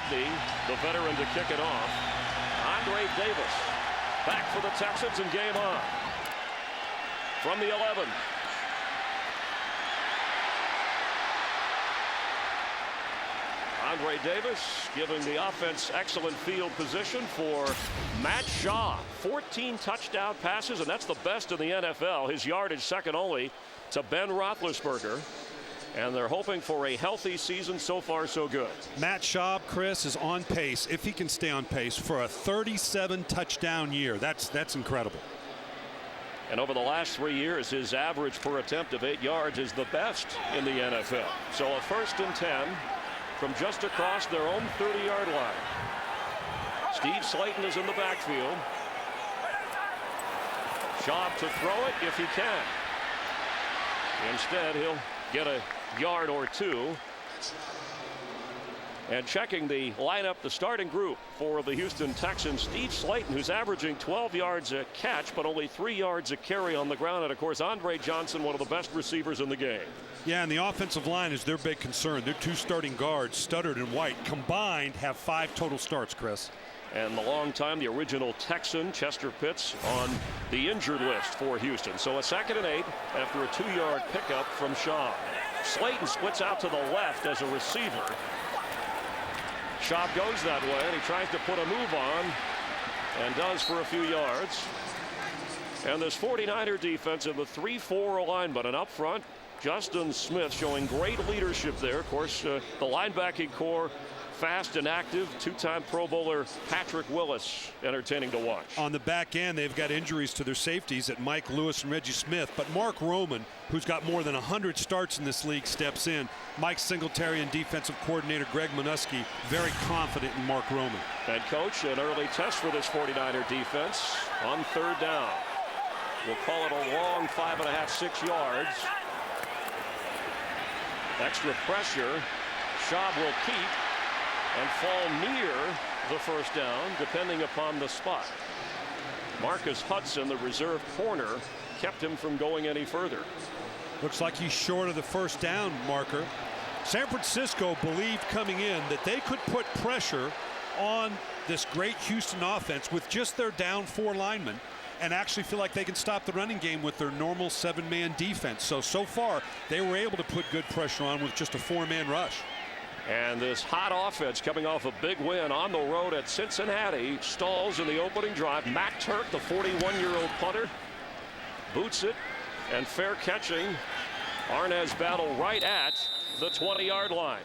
Whitney, the veteran, to kick it off. Andre Davis back for the Texans and game on. From the 11. Andre Davis giving the offense excellent field position for Matt Shaw. 14 touchdown passes, and that's the best in the NFL. His yardage second only to Ben Roethlisberger. And they're hoping for a healthy season. So far, so good. Matt Schaub, Chris, is on pace, if he can stay on pace, for a 37 touchdown year. That's incredible. And over the last 3 years, his average per attempt of 8 yards is the best in the NFL. So a 1st and 10 from just across their own 30-yard line. Steve Slayton is in the backfield. Schaub to throw it if he can. Instead, he'll get a yard or two. And checking the lineup, the starting group for the Houston Texans, Steve Slayton, who's averaging 12 yards a catch, but only 3 yards a carry on the ground. And, of course, Andre Johnson, one of the best receivers in the game. Yeah, and the offensive line is their big concern. Their 2 starting guards, Studdard and White, combined have 5 total starts, Chris. And the long time, the original Texan, Chester Pitts, on the injured list for Houston. So a 2nd and 8 after a 2-yard pickup from Shaw. Slayton splits out to the left as a receiver. Schaub goes that way, and he tries to put a move on, and does for a few yards. And this 49er defense in the 3-4 alignment, and up front, Justin Smith showing great leadership there. Of course, the linebacking core, fast and active. 2-time Pro Bowler Patrick Willis, entertaining to watch. On the back end, they've got injuries to their safeties at Mike Lewis and Reggie Smith, but Mark Roman, who's got more than 100 starts in this league, steps in. Mike Singletary and defensive coordinator Greg Minuski very confident in Mark Roman. And coach, an early test for this 49er defense on 3rd down. We'll call it a long 5.5, 6 yards. Extra pressure. Schaub will keep and fall near the 1st down, depending upon the spot. Marcus Hudson, the reserve corner, kept him from going any further. Looks like he's short of the 1st down marker. San Francisco believed coming in that they could put pressure on this great Houston offense with just their down 4 linemen and actually feel like they can stop the running game with their normal 7-man defense. So far, they were able to put good pressure on with just a 4-man rush. And this hot offense coming off a big win on the road at Cincinnati stalls in the opening drive. Matt Turk, the 41-year-old punter, boots it, and fair catching. Arnaz Battle right at the 20-yard line.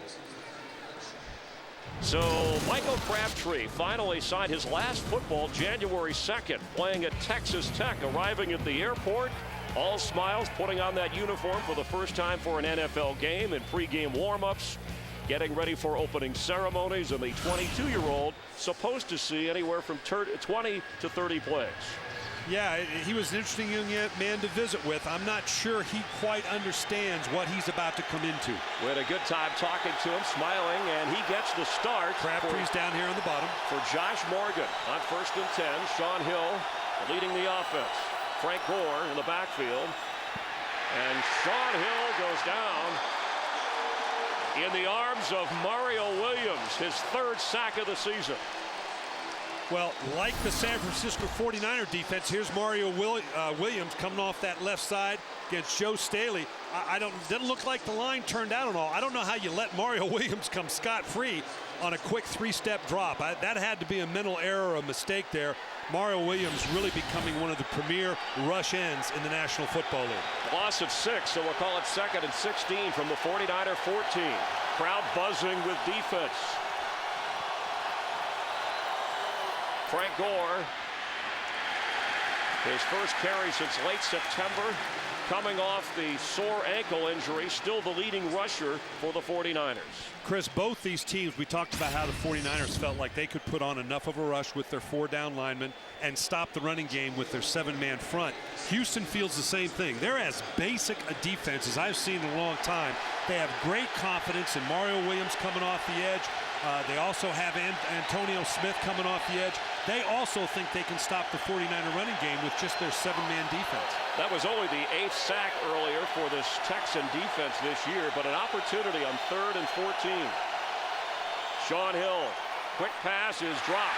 So Michael Crabtree finally signed his last football January 2nd, playing at Texas Tech, arriving at the airport. All smiles, putting on that uniform for the first time for an NFL game in pregame warmups, getting ready for opening ceremonies, and the 22-year-old supposed to see anywhere from 20 to 30 plays. Yeah, he was an interesting young man to visit with. I'm not sure he quite understands what he's about to come into. We had a good time talking to him, smiling, and he gets the start. Crabtree's down here on the bottom. For Josh Morgan on 1st and 10. Sean Hill leading the offense. Frank Gore in the backfield. And Sean Hill goes down in the arms of Mario Williams, his 3rd sack of the season. Well, like the San Francisco 49er defense, here's Mario Williams coming off that left side against Joe Staley. Doesn't look like the line turned out at all. I don't know how you let Mario Williams come scot-free on a quick 3-step drop. That had to be a mental error, a mistake there. Mario Williams really becoming one of the premier rush ends in the National Football League. Loss of 6, so we'll call it 2nd and 16 from the 49er 14. Crowd buzzing with defense. Frank Gore, his first carry since late September, coming off the sore ankle injury, still the leading rusher for the 49ers. Chris, both these teams, we talked about how the 49ers felt like they could put on enough of a rush with their 4-down linemen and stop the running game with their 7-man front. Houston feels the same thing. They're as basic a defense as I've seen in a long time. They have great confidence in Mario Williams coming off the edge. They also have Antonio Smith coming off the edge. They also think they can stop the 49er running game with just their 7-man defense. That was only the 8th sack earlier for this Texan defense this year, but an opportunity on 3rd and 14. Sean Hill Quick pass is dropped.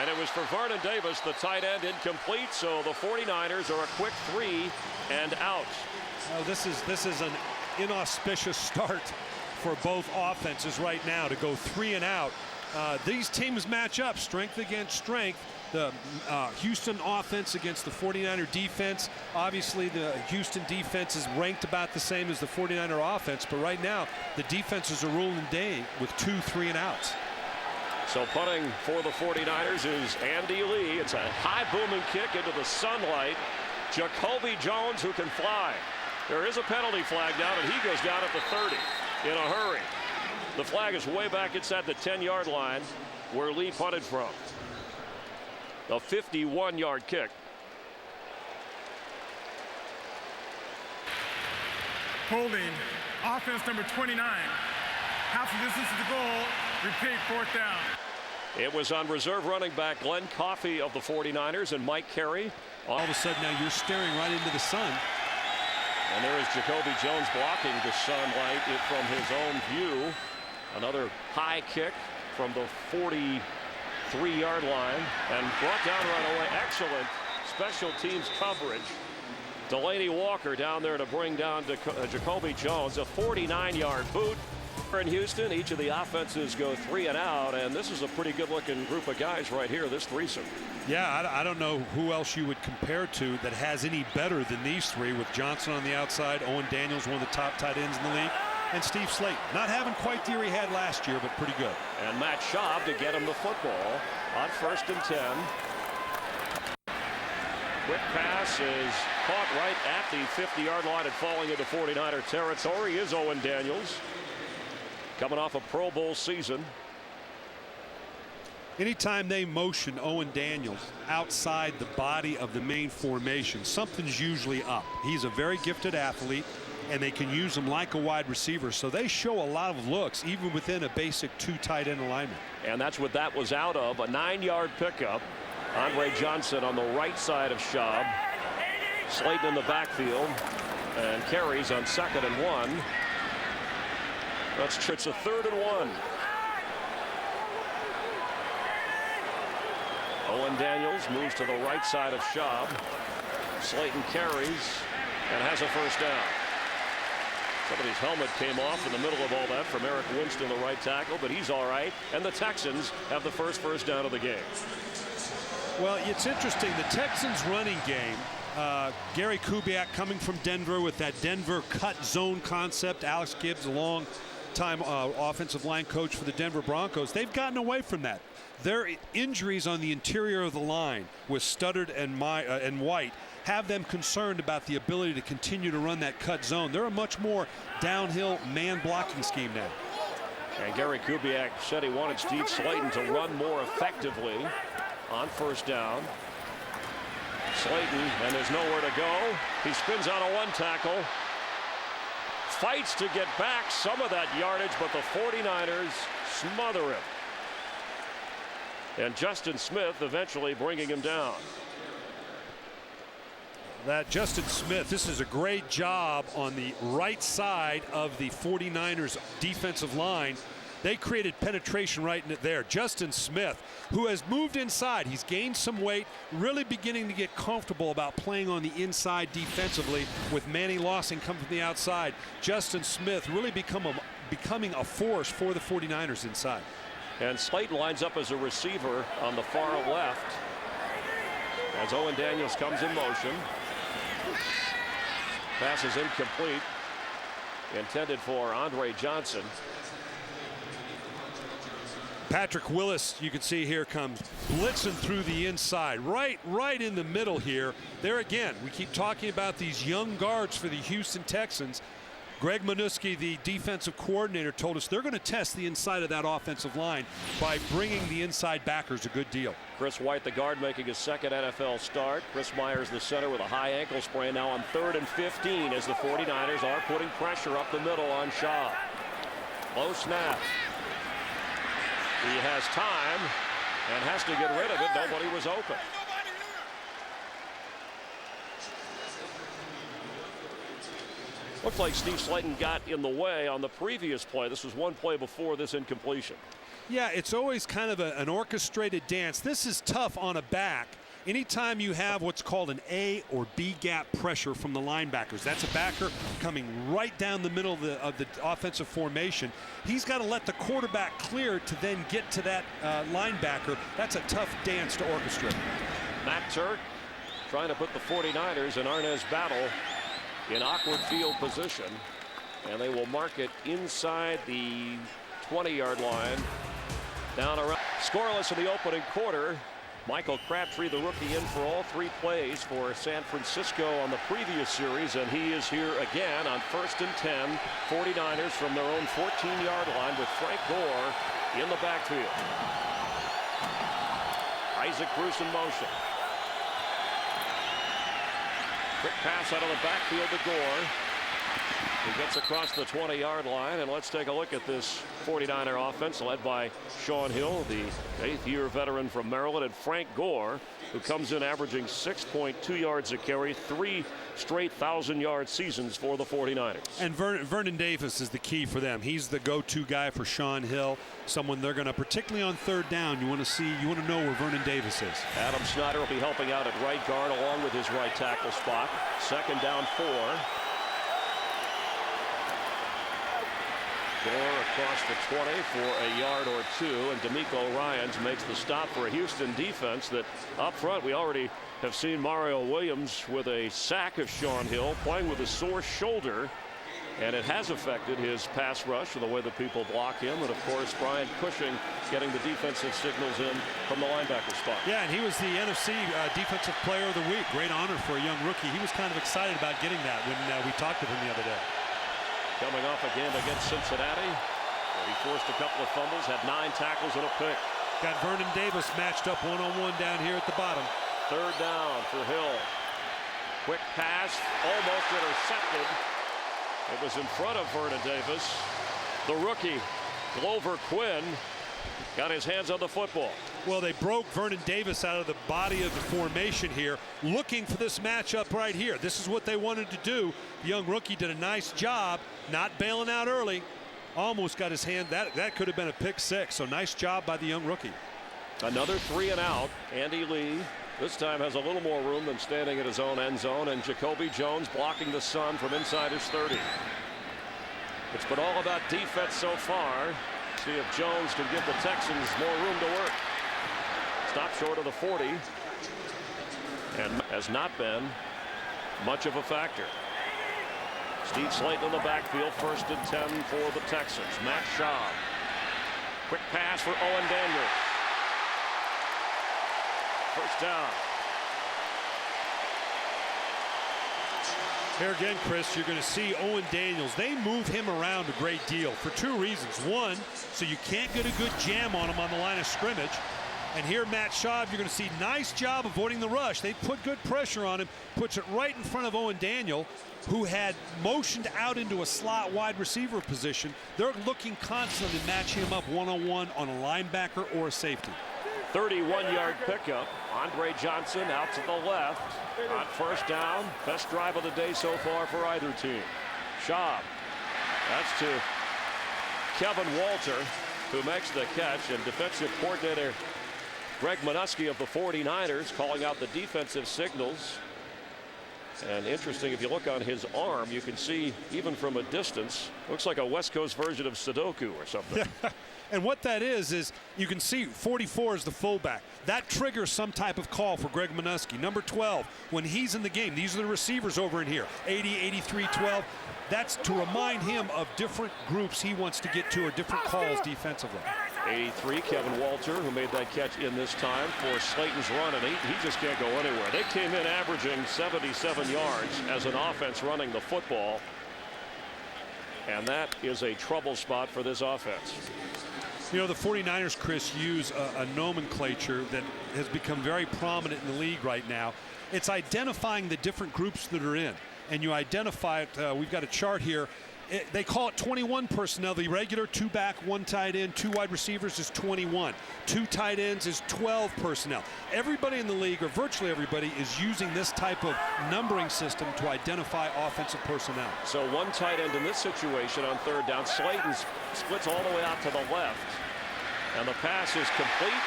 And it was for Vernon Davis, the tight end, incomplete. So the 49ers are a quick 3 and out. Well, this is an inauspicious start for both offenses right now to go 3 and out. These teams match up strength against strength. The Houston offense against the 49er defense. Obviously, the Houston defense is ranked about the same as the 49er offense, but right now the defenses are ruling the day with 2 3 and outs. So punting for the 49ers is Andy Lee. It's a high booming kick into the sunlight. Jacoby Jones, who can fly. There is a penalty flag down, and he goes down at the 30 in a hurry. The flag is way back inside the 10-yard line where Lee punted from. A 51-yard kick. Holding, offense number 29. Half the distance to the goal. Repeat, 4th down. It was on reserve running back Glenn Coffey of the 49ers and Mike Carey. All of a sudden now you're staring right into the sun. And there is Jacoby Jones blocking the sunlight from his own view. Another high kick from the 43-yard line and brought down right away. Excellent special teams coverage. Delaney Walker down there to bring down Jacoby Jones. A 49-yard boot. In Houston, each of the offenses go 3 and out, and this is a pretty good-looking group of guys right here, this threesome. Yeah, I don't know who else you would compare to that has any better than these three, with Johnson on the outside, Owen Daniels, one of the top tight ends in the league, and Steve Slayton. Not having quite the year he had last year, but pretty good. And Matt Schaub to get him the football on 1st and 10. Quick pass is caught right at the 50-yard line and falling into 49er territory is Owen Daniels. Coming off a Pro Bowl season. Anytime they motion Owen Daniels outside the body of the main formation, something's usually up. He's a very gifted athlete, and they can use him like a wide receiver. So they show a lot of looks, even within a basic 2 tight end alignment. And that's what that was out of. A 9-yard pickup. Andre Johnson on the right side of Schaub. Slayton in the backfield. And carries on 2nd and 1. It's a 3rd and 1. Owen Daniels moves to the right side of Schaub. Slayton carries and has a 1st down. Somebody's helmet came off in the middle of all that from Eric Winston, the right tackle, but he's all right. And the Texans have the first down of the game. Well, it's interesting. The Texans running game, Gary Kubiak coming from Denver with that Denver cut zone concept. Alex Gibbs, a long-time offensive line coach for the Denver Broncos. They've gotten away from that. Their injuries on the interior of the line with Studdard and White have them concerned about the ability to continue to run that cut zone. They're a much more downhill man blocking scheme now. And Gary Kubiak said he wanted Steve Slayton to run more effectively on 1st down. Slayton, and there's nowhere to go. He spins out of 1 tackle. Fights to get back some of that yardage, but the 49ers smother him. And Justin Smith eventually bringing him down. That Justin Smith, this is a great job on the right side of the 49ers defensive line. They created penetration right in it there. Justin Smith, who has moved inside. He's gained some weight, really beginning to get comfortable about playing on the inside defensively with Manny Lawson coming from the outside. Justin Smith really becoming a force for the 49ers inside. And Slayton lines up as a receiver on the far left as Owen Daniels comes in motion. Pass is incomplete. Intended for Andre Johnson. Patrick Willis, you can see here, comes blitzing through the inside, right in the middle here. There again, we keep talking about these young guards for the Houston Texans. Greg Minuski, the defensive coordinator, told us they're going to test the inside of that offensive line by bringing the inside backers a good deal. Chris White, the guard, making his 2nd NFL start. Chris Myers, the center, with a high ankle sprain, now on 3rd and 15 as the 49ers are putting pressure up the middle on Schaub. Low snap. He has time and has to get rid of it. Nobody was open. Looked like Steve Slayton got in the way on the previous play. This was one play before this incompletion. Yeah, it's always kind of an orchestrated dance. This is tough on a back. Anytime you have what's called an A or B gap pressure from the linebackers, that's a backer coming right down the middle of the offensive formation. He's got to let the quarterback clear to then get to that linebacker. That's a tough dance to orchestrate. Matt Turk trying to put the 49ers in Arnaz Battle in awkward field position, and they will mark it inside the 20-yard line. Down around. Scoreless in the opening quarter. Michael Crabtree, the rookie, in for all 3 plays for San Francisco on the previous series, and he is here again on 1st and 10. 49ers from their own 14-yard line with Frank Gore in the backfield. Isaac Bruce in motion. Quick pass out of the backfield to Gore. He gets across the 20-yard line, and let's take a look at this 49er offense led by Sean Hill, the 8th-year veteran from Maryland, and Frank Gore, who comes in averaging 6.2 yards a carry, 3 straight 1,000-yard seasons for the 49ers. And Vernon Davis is the key for them. He's the go-to guy for Sean Hill, someone they're going to, particularly on 3rd down, you want to know where Vernon Davis is. Adam Snyder will be helping out at right guard along with his right tackle spot. 2nd down 4. Gore across the 20 for a yard or 2, and D'Amico Ryans makes the stop for a Houston defense that up front we already have seen Mario Williams with a sack of Sean Hill, playing with a sore shoulder, and it has affected his pass rush and the way that people block him. And of course Brian Cushing getting the defensive signals in from the linebacker spot. Yeah, and he was the NFC defensive player of the week. Great honor for a young rookie. He was kind of excited about getting that when we talked to him the other day. Coming off a game against Cincinnati, where he forced a couple of fumbles, had 9 tackles and a pick. Got Vernon Davis matched up one-on-one down here at the bottom. 3rd down for Hill. Quick pass, almost intercepted. It was in front of Vernon Davis. The rookie, Glover Quinn, got his hands on the football. Well, they broke Vernon Davis out of the body of the formation here, looking for this matchup right here. This is what they wanted to do. The young rookie did a nice job, not bailing out early. Almost got his hand. That could have been a pick 6. So nice job by the young rookie. Another 3 and out. Andy Lee this time has a little more room than standing at his own end zone, and Jacoby Jones blocking the sun from inside his 30. It's been all about defense so far. See if Jones can give the Texans more room to work. Stop short of the 40, and has not been much of a factor. Steve Slayton in the backfield, 1st and 10 for the Texans. Matt Schaub. Quick pass for Owen Daniels. 1st down. Here again, Chris, you're going to see Owen Daniels. They move him around a great deal for 2 reasons. One, so you can't get a good jam on him on the line of scrimmage. And here, Matt Schaub, you're going to see nice job avoiding the rush. They put good pressure on him, puts it right in front of Owen Daniel, who had motioned out into a slot wide receiver position. They're looking constantly to match him up one-on-one on a linebacker or a safety. 31-yard pickup. Andre Johnson out to the left on 1st down. Best drive of the day so far for either team. Schaub. That's to Kevin Walter, who makes the catch, and defensive coordinator Greg Minuski of the 49ers calling out the defensive signals. And interesting, if you look on his arm, you can see even from a distance, looks like a West Coast version of Sudoku or something. And what that is you can see 44 is the fullback. That triggers some type of call for Greg Minuski. Number 12, when he's in the game, these are the receivers over in here, 80, 83, 12. That's to remind him of different groups he wants to get to or different calls defensively. 83, Kevin Walter, who made that catch in this time for Slayton's run, and he just can't go anywhere. They came in averaging 77 yards as an offense running the football, and that is a trouble spot for this offense. You know, the 49ers, Chris, use a nomenclature that has become very prominent in the league right now. It's identifying the different groups that are in. And you identify it. We've got a chart here. They call it 21 personnel. The regular 2 back, 1 tight end, 2 wide receivers is 21. 2 tight ends is 12 personnel. Everybody in the league, or virtually everybody, is using this type of numbering system to identify offensive personnel. So 1 tight end in this situation on 3rd down. Slayton splits all the way out to the left. And the pass is complete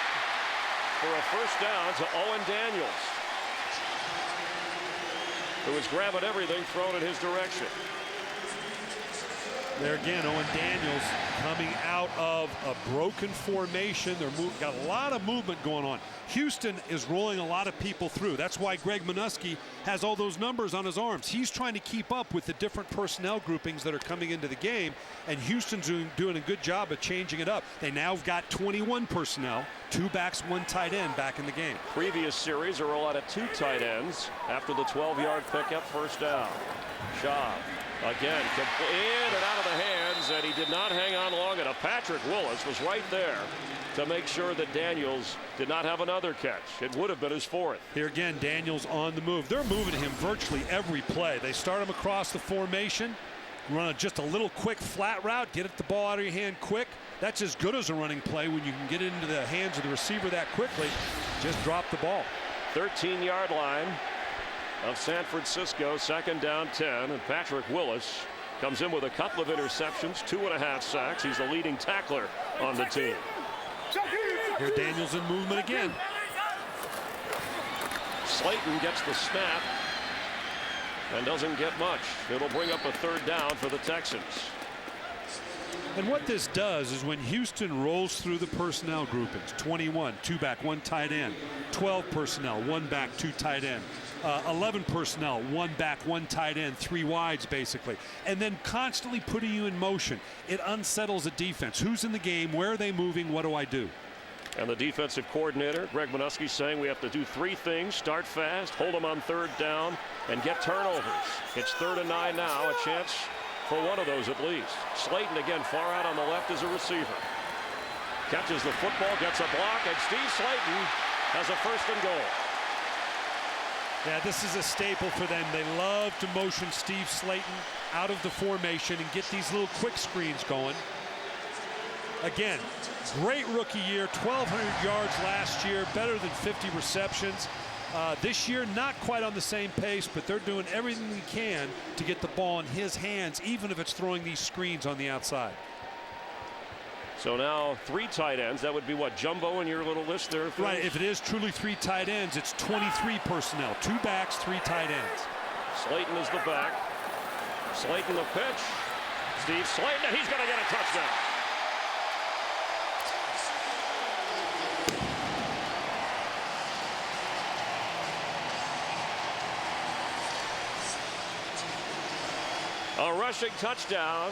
for a first down to Owen Daniels, who is grabbing everything thrown in his direction. There again, Owen Daniels coming out of a broken formation. They're got a lot of movement going on. Houston is rolling a lot of people through. That's why Greg Minuski has all those numbers on his arms. He's trying to keep up with the different personnel groupings that are coming into the game, and Houston's doing a good job of changing it up. They now have got 21 personnel, 2 backs, 1 tight end back in the game. Previous series, a roll out of 2 tight ends after the 12-yard pickup, first down. Shaw again, in and out of the hands, and he did not hang on long enough. Patrick Willis was right there to make sure that Daniels did not have another catch. It would have been his 4th. Here again, Daniels on the move. They're moving him virtually every play. They start him across the formation, run just a little quick flat route, get the ball out of your hand quick. That's as good as a running play when you can get it into the hands of the receiver that quickly. Just drop the ball. 13-yard line of San Francisco, 2nd down 10, and Patrick Willis comes in with a couple of interceptions, 2.5 sacks. He's the leading tackler on the team. Here Daniels in movement again. Slayton gets the snap and doesn't get much. It'll bring up a 3rd down for the Texans. And what this does is when Houston rolls through the personnel groupings, 21, 2 back, 1 tight end, 12 personnel, 1 back, 2 tight end, 11 personnel, 1 back, 1 tight end, 3 wides basically, and then constantly putting you in motion, it unsettles a defense. Who's in the game? Where are they moving? What do I do? And the defensive coordinator, Greg Minuski, saying we have to do 3 things: start fast, hold them on 3rd down, and get turnovers. It's 3rd and 9 now, a chance for one of those at least. Slayton again far out on the left as a receiver. Catches the football, gets a block, and Steve Slayton has a 1st and goal. Yeah, this is a staple for them. They love to motion Steve Slayton out of the formation and get these little quick screens going. Again, great rookie year, 1,200 yards last year, better than 50 receptions. This year, not quite on the same pace, but they're doing everything they can to get the ball in his hands, even if it's throwing these screens on the outside. So now 3 tight ends. That would be what, jumbo in your little list there? Phil? Right, if it is truly 3 tight ends, it's 23 personnel, 2 backs, 3 tight ends. Slayton is the back. Slayton the pitch. Steve Slayton, and he's going to get a touchdown. A rushing touchdown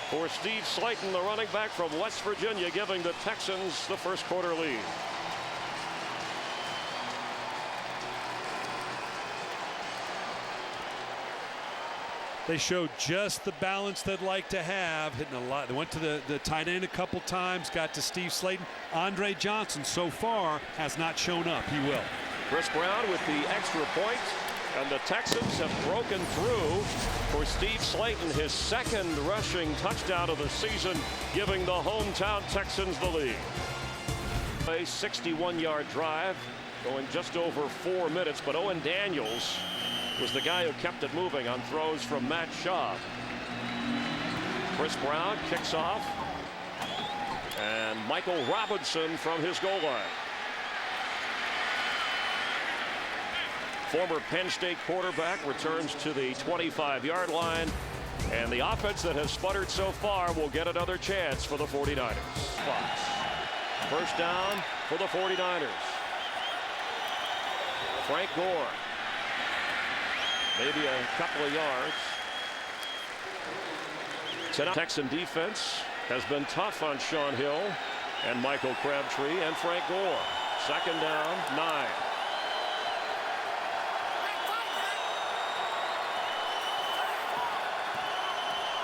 for Steve Slayton, the running back from West Virginia, giving the Texans the 1st quarter lead. They showed just the balance they'd like to have, hitting a lot. They went to the tight end a couple times, got to Steve Slayton. Andre Johnson so far has not shown up. He will. Chris Brown with the extra point, and the Texans have broken through for Steve Slayton, his 2nd rushing touchdown of the season, giving the hometown Texans the lead. A 61-yard drive going just over 4 minutes, but Owen Daniels was the guy who kept it moving on throws from Matt Shaw. Chris Brown kicks off, and Michael Robinson from his goal line. Former Penn State quarterback returns to the 25-yard line, and the offense that has sputtered so far will get another chance for the 49ers. Fox. First down for the 49ers. Frank Gore. Maybe a couple of yards. Tonight, Texan defense has been tough on Sean Hill and Michael Crabtree and Frank Gore. 2nd down, 9.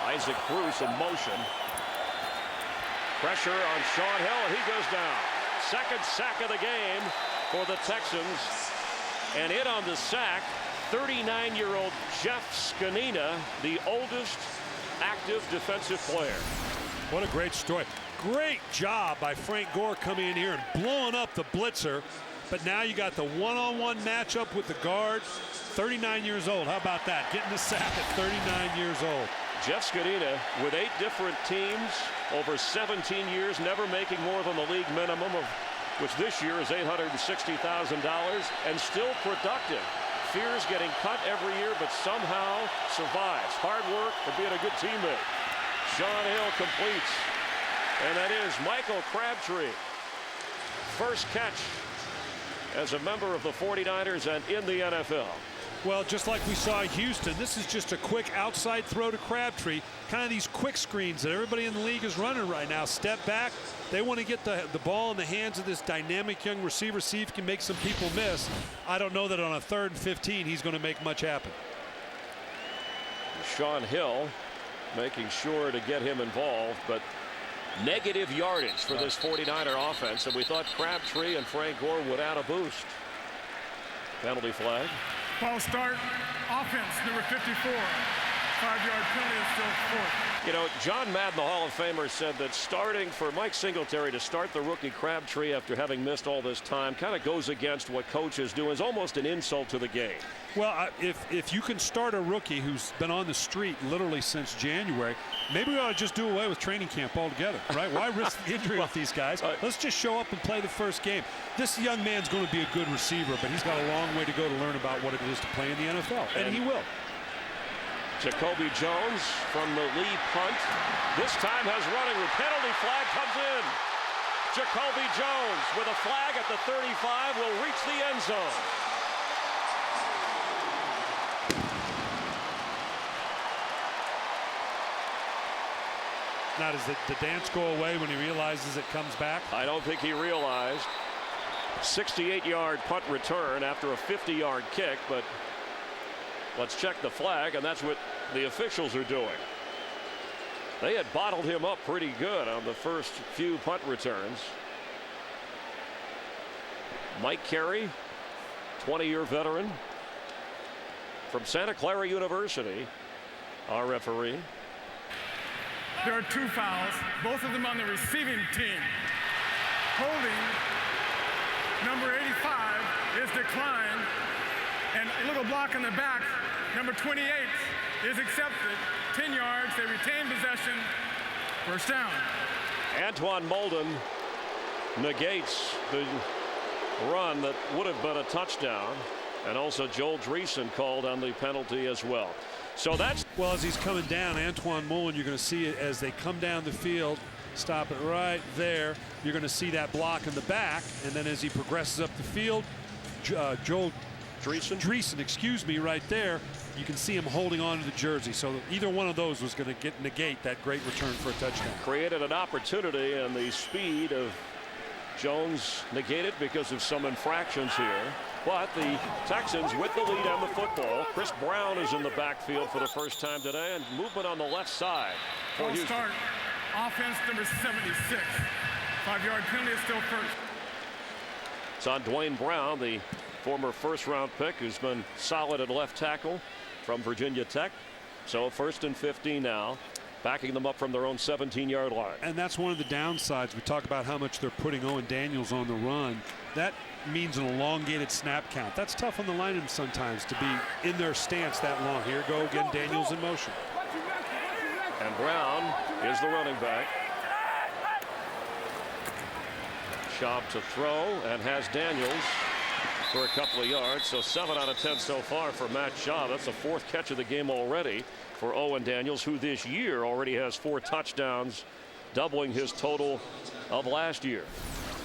Isaac Bruce in motion. Pressure on Sean Hill, and he goes down. 2nd sack of the game for the Texans. And in on the sack, 39-year-old Jeff Skanina, the oldest active defensive player. What a great story. Great job by Frank Gore coming in here and blowing up the blitzer. But now you got the one-on-one matchup with the guard. 39 years old. How about that? Getting the sack at 39 years old. Jeff Skedina with 8 different teams over 17 years, never making more than the league minimum, of which this year is $860,000, and still productive. Fears getting cut every year, but somehow survives. Hard work and being a good teammate. Sean Hill completes, and that is Michael Crabtree. First catch as a member of the 49ers and in the NFL. Well, just like we saw in Houston, this is just a quick outside throw to Crabtree. Kind of these quick screens that everybody in the league is running right now. Step back. They want to get the ball in the hands of this dynamic young receiver, see if he can make some people miss. I don't know that on a 3rd and 15 he's going to make much happen. Sean Hill making sure to get him involved, but negative yardage for this 49er offense, and we thought Crabtree and Frank Gore would add a boost. Penalty flag. False start. Offense, number 54. 5-yard penalty is still 4th. You know, John Madden, the Hall of Famer, said that starting for Mike Singletary to start the rookie Crabtree after having missed all this time kind of goes against what coaches do. Is almost an insult to the game. Well, if you can start a rookie who's been on the street literally since January, maybe we ought to just do away with training camp altogether, right? Why risk the injury with these guys? Let's just show up and play the first game. This young man's going to be a good receiver, but he's got a long way to go to learn about what it is to play in the NFL, and he will. Jacoby Jones from the lead punt. This time has running room. Penalty flag comes in. Jacoby Jones with a flag at the 35 will reach the end zone. Now, does the dance go away when he realizes it comes back? I don't think he realized. 68-yard punt return after a 50-yard kick, but let's check the flag, and that's what the officials are doing. They had bottled him up pretty good on the first few punt returns. Mike Carey, 20-year veteran from Santa Clara University, our referee. There are 2 fouls, both of them on the receiving team. Holding, number 85, is declined, and a little block in the back, number 28, is accepted. 10 yards, they retain possession. First down. Antoine Molden negates the run that would have been a touchdown, and also Joel Dreesen called on the penalty as well. So that's, well, as he's coming down, Antoine Mullen, you're going to see it as they come down the field. Stop it right there. You're going to see that block in the back, and then as he progresses up the field, Joel Dreesen, excuse me, right there, you can see him holding on to the jersey. So either one of those was going to negate that great return for a touchdown. Created an opportunity, and the speed of Jones negated because of some infractions here. But the Texans with the lead on the football. Chris Brown is in the backfield for the first time today, and movement on the left side. Full start. Offense number 76. 5-yard penalty is still first. It's on Dwayne Brown, the former first-round pick, who's been solid at left tackle from Virginia Tech. So 1st and 15 now, backing them up from their own 17-yard line. And that's one of the downsides. We talk about how much they're putting Owen Daniels on the run. That means an elongated snap count. That's tough on the linemen sometimes to be in their stance that long. Here go again, Daniels in motion. And Brown is the running back. Schaub to throw, and has Daniels for a couple of yards. So 7 out of 10 so far for Matt Schaub. That's the 4th catch of the game already for Owen Daniels, who this year already has 4 touchdowns, doubling his total of last year.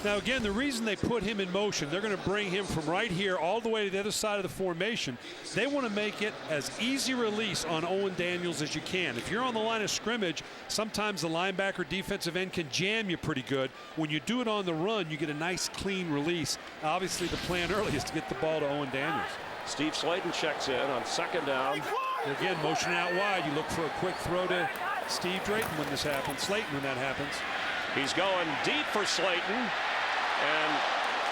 Now, again, the reason they put him in motion, they're going to bring him from right here all the way to the other side of the formation. They want to make it as easy release on Owen Daniels as you can. If you're on the line of scrimmage, sometimes the linebacker defensive end can jam you pretty good. When you do it on the run, you get a nice clean release. Obviously, the plan early is to get the ball to Owen Daniels. Steve Slayton checks in on 2nd down. Again, motion out wide. You look for a quick throw to Steve Drayton when this happens. Slayton when that happens. He's going deep for Slayton. And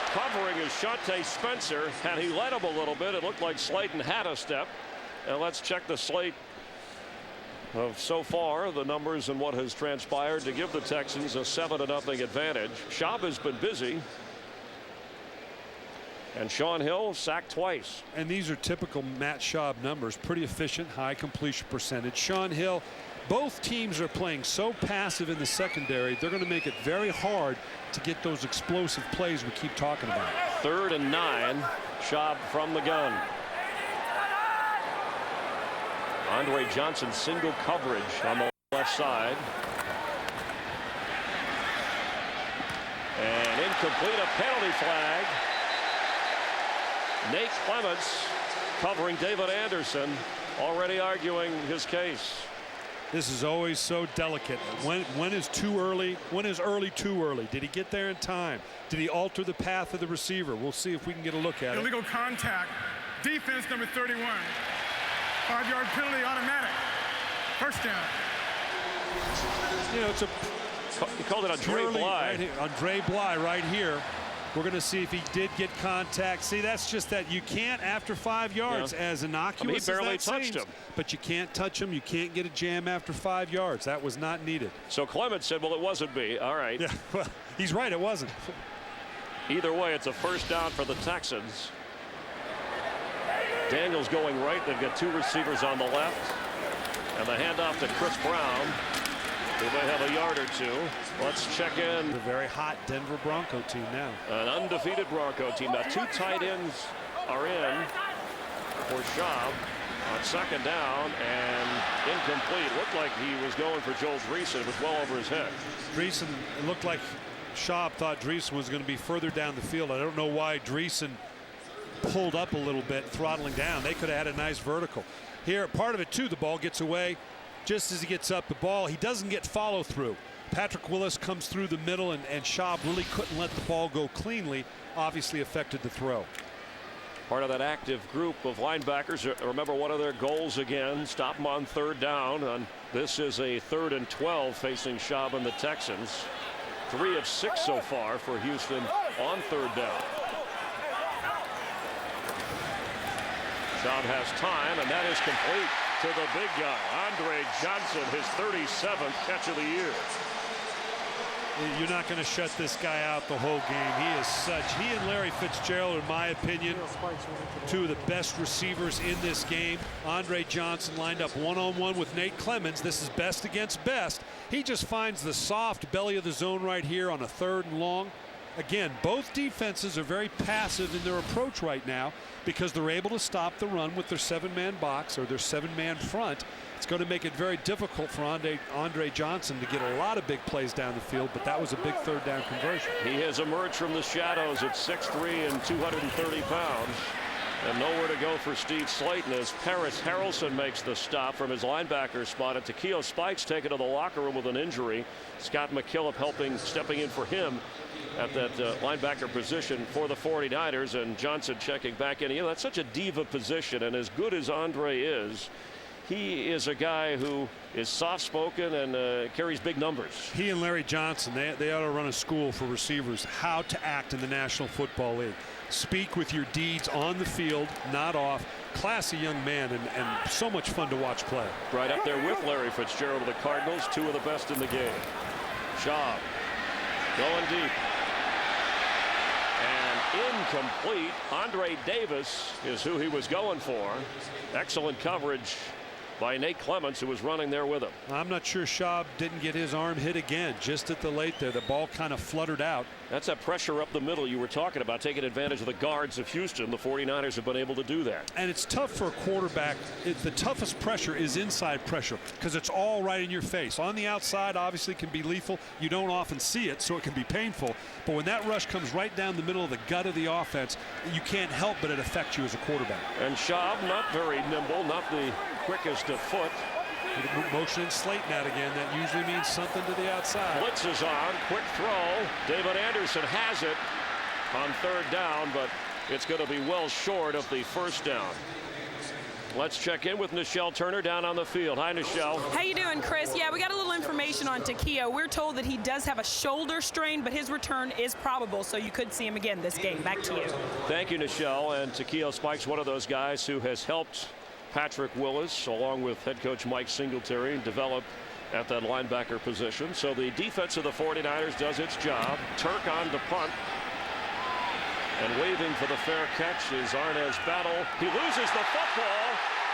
covering is Shante Spencer. Had he led him a little bit, it looked like Slayton had a step. And let's check the slate of so far, the numbers and what has transpired to give the Texans a 7-0 advantage. Schaub has been busy. And Sean Hill sacked twice. And these are typical Matt Schaub numbers. Pretty efficient, high completion percentage. Sean Hill, Both teams are playing so passive in the secondary, they're going to make it very hard to get those explosive plays we keep talking about. 3rd and 9. Schaub from the gun. Andre Johnson single coverage on the left side. And incomplete, a penalty flag. Nate Clements covering David Anderson, already arguing his case. This is always so delicate. When is too early? When is early too early? Did he get there in time? Did he alter the path of the receiver? We'll see if we can get a look at it. Illegal contact. Defense number 31. 5-yard penalty automatic. First down. You know, it's a He called it Andre Bly. Andre Bly right here. We're going to see if he did get contact. See, that's just that you can't after 5 yards, as innocuous he barely as that touched seems, him. But you can't touch him. You can't get a jam after 5 yards. That was not needed. So Clements said, well, it wasn't me. All right. Yeah, well, he's right. It wasn't. Either way, it's a first down for the Texans. Daniels going right. They've got 2 receivers on the left. And the handoff to Chris Brown, who may have a yard or 2. Let's check in. The very hot Denver Bronco team now. An undefeated Bronco team. Now 2 tight ends are in for Schaub on 2nd down, and incomplete. Looked like he was going for Joel Dreesen. It was well over his head. Dreesen, it looked like Schaub thought Dreesen was going to be further down the field. I don't know why Dreesen pulled up a little bit, throttling down. They could have had a nice vertical. Here, part of it too, the ball gets away. Just as he gets up the ball, he doesn't get follow through. Patrick Willis comes through the middle, and Schaub really couldn't let the ball go cleanly. Obviously affected the throw. Part of that active group of linebackers. Remember, one of their goals again, stop them on 3rd down. And this is a 3rd and 12 facing Schaub and the Texans. 3 of 6 so far for Houston on 3rd down. Schaub has time, and that is complete to the big guy, Andre Johnson, his 37th catch of the year. You're not going to shut this guy out the whole game. He is such. He and Larry Fitzgerald, in my opinion, 2 of the best receivers in this game. Andre Johnson lined up one-on-one with Nate Clements. This is best against best. He just finds the soft belly of the zone right here on a 3rd and long. Again, both defenses are very passive in their approach right now because they're able to stop the run with their 7-man box or their 7-man front. It's going to make it very difficult for Andre Johnson to get a lot of big plays down the field, but that was a big 3rd down conversion. He has emerged from the shadows at 6'3" and 230 pounds. And nowhere to go for Steve Slayton as Paris Harrelson makes the stop from his linebacker spot. And Takeo Spikes taken to the locker room with an injury. Scott McKillop stepping in for him at that linebacker position for the 49ers, and Johnson checking back in. You know, that's such a diva position, and as good as Andre is, he is a guy who is soft-spoken and carries big numbers. He and Larry Johnson, they ought to run a school for receivers how to act in the National Football League. Speak with your deeds on the field, not off. Classy young man, and so much fun to watch play. Right up there with Larry Fitzgerald of the Cardinals, 2 of the best in the game. Schaub going deep. And incomplete. Andre Davis is who he was going for. Excellent coverage by Nate Clements, who was running there with him. I'm not sure Schaub didn't get his arm hit again just at the late there. The ball kind of fluttered out. That's that pressure up the middle you were talking about, taking advantage of the guards of Houston. The 49ers have been able to do that. And it's tough for a quarterback. The toughest pressure is inside pressure because it's all right in your face. On the outside, obviously, can be lethal. You don't often see it, so it can be painful. But when that rush comes right down the middle of the gut of the offense, you can't help but it affects you as a quarterback. And Schaub, not very nimble, not the quickest of foot. Motioning Slayton out again. That usually means something to the outside. Blitz is on. Quick throw. David Anderson has it on 3rd down, but it's going to be well short of the 1st down. Let's check in with Nichelle Turner down on the field. Hi, Nichelle. How you doing, Chris? Yeah, we got a little information on Takeo. We're told that he does have a shoulder strain, but his return is probable, so you could see him again this game. Back to you. Thank you, Nichelle. And Takeo Spikes, one of those guys who has helped Patrick Willis, along with head coach Mike Singletary, develop at that linebacker position. So the defense of the 49ers does its job. Turk on to punt. And waving for the fair catch is Arnaz Battle. He loses the football,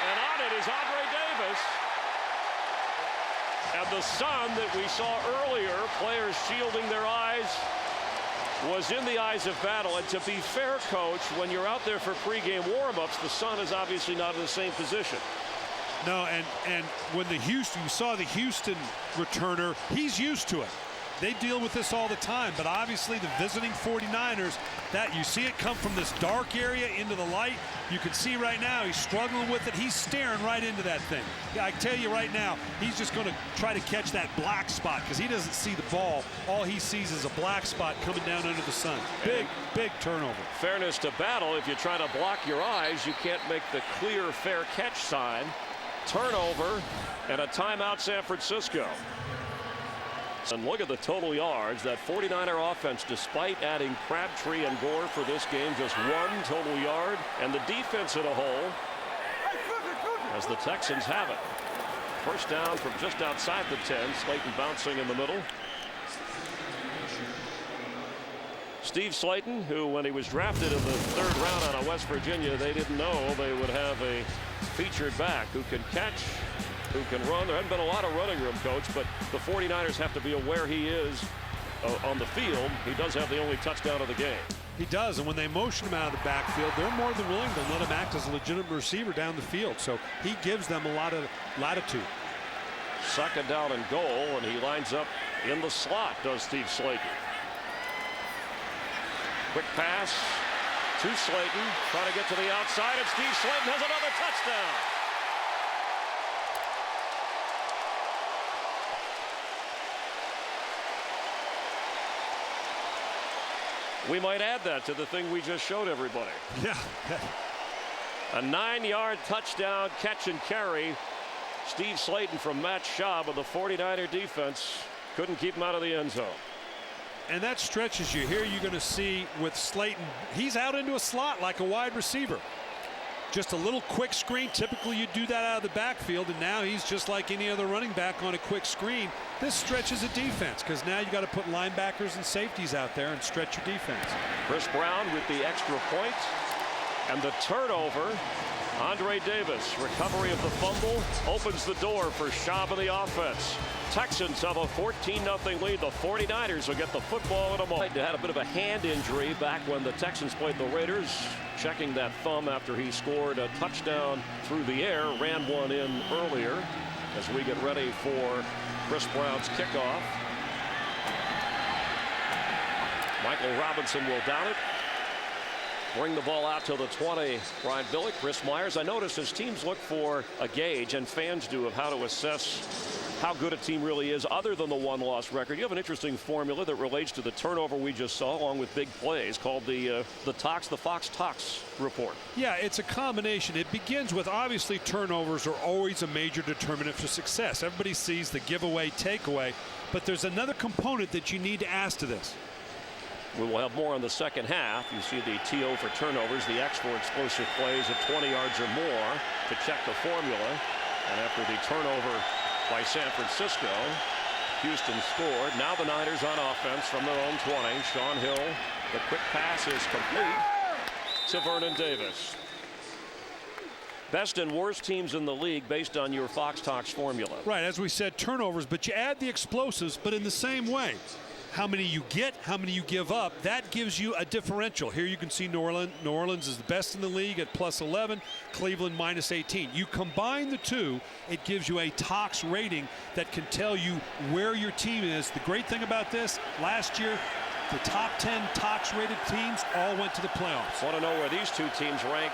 and on it is Andre Davis. And the sun that we saw earlier, players shielding their eyes, was in the eyes of battle. And to be fair, Coach, when you're out there for pregame warm-ups, the sun is obviously not in the same position. No, and when you saw the Houston returner, he's used to it. They deal with this all the time, but obviously the visiting 49ers, that you see it come from this dark area into the light. You can see right now he's struggling with it. He's staring right into that thing. I tell you right now, he's just going to try to catch that black spot because he doesn't see the ball. All he sees is a black spot coming down under the sun. Big turnover. Fairness to battle, if you try to block your eyes, you can't make the clear fair catch sign. Turnover and a timeout, San Francisco. And look at the total yards. That 49er offense, despite adding Crabtree and Gore for this game, just 1 total yard. And the defense in a whole, as the Texans have it. First down from just outside the 10. Slayton bouncing in the middle. Steve Slayton, who when he was drafted in the 3rd round out of West Virginia, they didn't know they would have a featured back who can catch, who can run. There hasn't been a lot of running room, Coach, but the 49ers have to be aware he is on the field. He does have the only touchdown of the game. He does, and when they motion him out of the backfield, they're more than willing to let him act as a legitimate receiver down the field. So he gives them a lot of latitude. 2nd down and goal, and he lines up in the slot, does Steve Slayton. Quick pass to Slayton, trying to get to the outside, and Steve Slayton has another touchdown. We might add that to the thing we just showed everybody. Yeah. A 9-yard touchdown catch and carry. Steve Slayton from Matt Schaub of the 49er defense couldn't keep him out of the end zone. And that stretches you. Here you're going to see with Slayton, he's out into a slot like a wide receiver. Just a little quick screen. Typically you do that out of the backfield, and now he's just like any other running back on a quick screen. This stretches a defense because now you got to put linebackers and safeties out there and stretch your defense. Chris Brown with the extra point and the turnover. Andre Davis, recovery of the fumble, opens the door for Schaub and the offense. Texans have a 14-0 lead. The 49ers will get the football in a moment. He had a bit of a hand injury back when the Texans played the Raiders. Checking that thumb after he scored a touchdown through the air. Ran one in earlier as we get ready for Chris Brown's kickoff. Michael Robinson will down it. Bring the ball out to the 20. Brian Billick, Chris Myers. I noticed as teams look for a gauge, and fans do, of how to assess how good a team really is other than the 1-loss record. You have an interesting formula that relates to the turnover we just saw along with big plays called the Fox Tox report. Yeah, it's a combination. It begins with, obviously, turnovers are always a major determinant for success. Everybody sees the giveaway, takeaway, but there's another component that you need to add to this. We will have more in the second half. You see the TO for turnovers, the X for explosive plays at 20 yards or more to check the formula. And after the turnover by San Francisco, Houston scored. Now the Niners on offense from their own 20. Sean Hill, the quick pass is complete to Vernon Davis. Best and worst teams in the league based on your Fox Tox formula. Right, as we said, turnovers, but you add the explosives, but in the same way. How many you get, how many you give up, that gives you a differential. Here you can see New Orleans is the best in the league at +11, Cleveland -18. You combine the two, it gives you a Tox rating that can tell you where your team is. The great thing about this, last year, the top 10 Tox rated teams all went to the playoffs. Want to know where these two teams rank,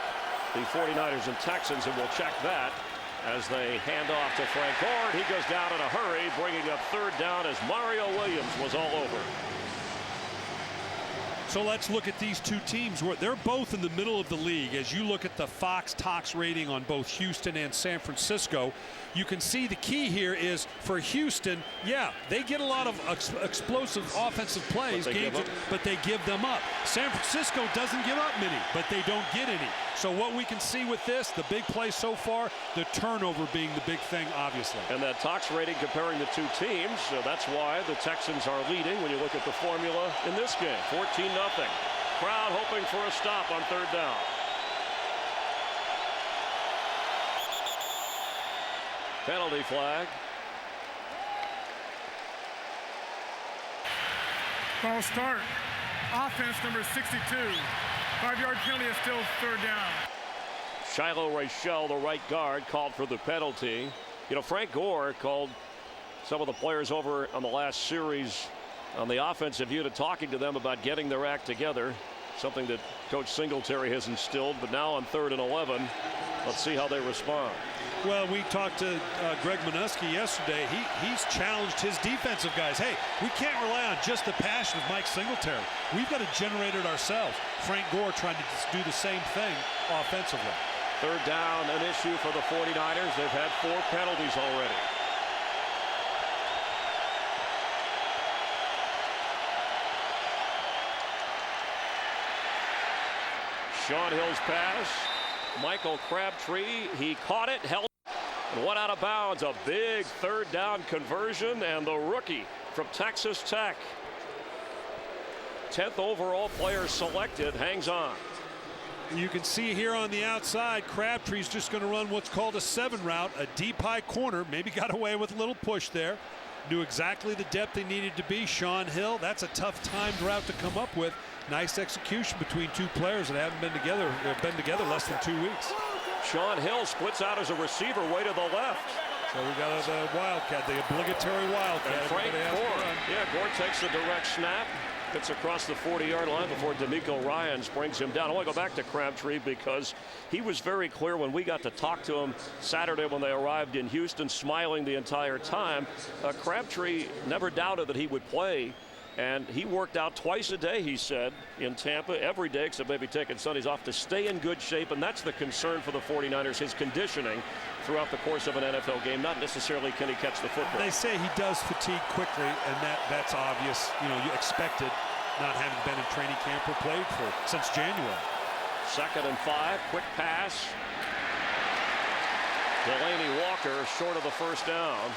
the 49ers and Texans, and we'll check that as they hand off to Frank Gore. He goes down in a hurry, bringing up 3rd down as Mario Williams was all over. So let's look at these two teams. They're both in the middle of the league. As you look at the Fox Tox rating on both Houston and San Francisco, you can see the key here is for Houston, yeah, they get a lot of explosive offensive plays, but they give them up. San Francisco doesn't give up many, but they don't get any. So what we can see with this, the big play so far, the turnover being the big thing, obviously. And that Tox rating comparing the two teams, so that's why the Texans are leading when you look at the formula in this game. 14-0. Crowd hoping for a stop on 3rd down. Penalty flag. False start. Offense number 62. 5-yard penalty is still third down. Shiloh Rachel, the right guard, called for the penalty. You know, Frank Gore called some of the players over on the last series on the offensive unit, talking to them about getting their act together, something that Coach Singletary has instilled. But now on 3rd and 11, let's see how they respond. Well, we talked to Greg Minuski yesterday. He's challenged his defensive guys. Hey, we can't rely on just the passion of Mike Singletary. We've got to generate it ourselves. Frank Gore trying to do the same thing offensively. 3rd down, an issue for the 49ers. They've had 4 penalties already. Sean Hill's pass. Michael Crabtree, he caught it, held and went out of bounds. A big 3rd down conversion, and the rookie from Texas Tech, 10th overall player selected, hangs on. You can see here on the outside, Crabtree's just going to run what's called a 7 route, a deep high corner. Maybe got away with a little push there. Knew exactly the depth they needed to be. Sean Hill, that's a tough timed route to come up with. Nice execution between 2 players that haven't been together. They've been together less than 2 weeks. Sean Hill splits out as a receiver, way to the left. So we got the Wildcat, the obligatory Wildcat. And Frank Gore, Gore takes the direct snap, gets across the 40-yard line before D'Amico Ryans brings him down. I want to go back to Crabtree because he was very clear when we got to talk to him Saturday when they arrived in Houston, smiling the entire time. Crabtree never doubted that he would play. And he worked out twice a day, he said, in Tampa, every day except maybe taking Sundays off, to stay in good shape. And that's the concern for the 49ers, his conditioning throughout the course of an NFL game. Not necessarily can he catch the football. They say he does fatigue quickly, and that's obvious. You know, you expected, not having been in training camp or played for since January. 2nd and 5, quick pass. Delaney Walker short of the 1st down.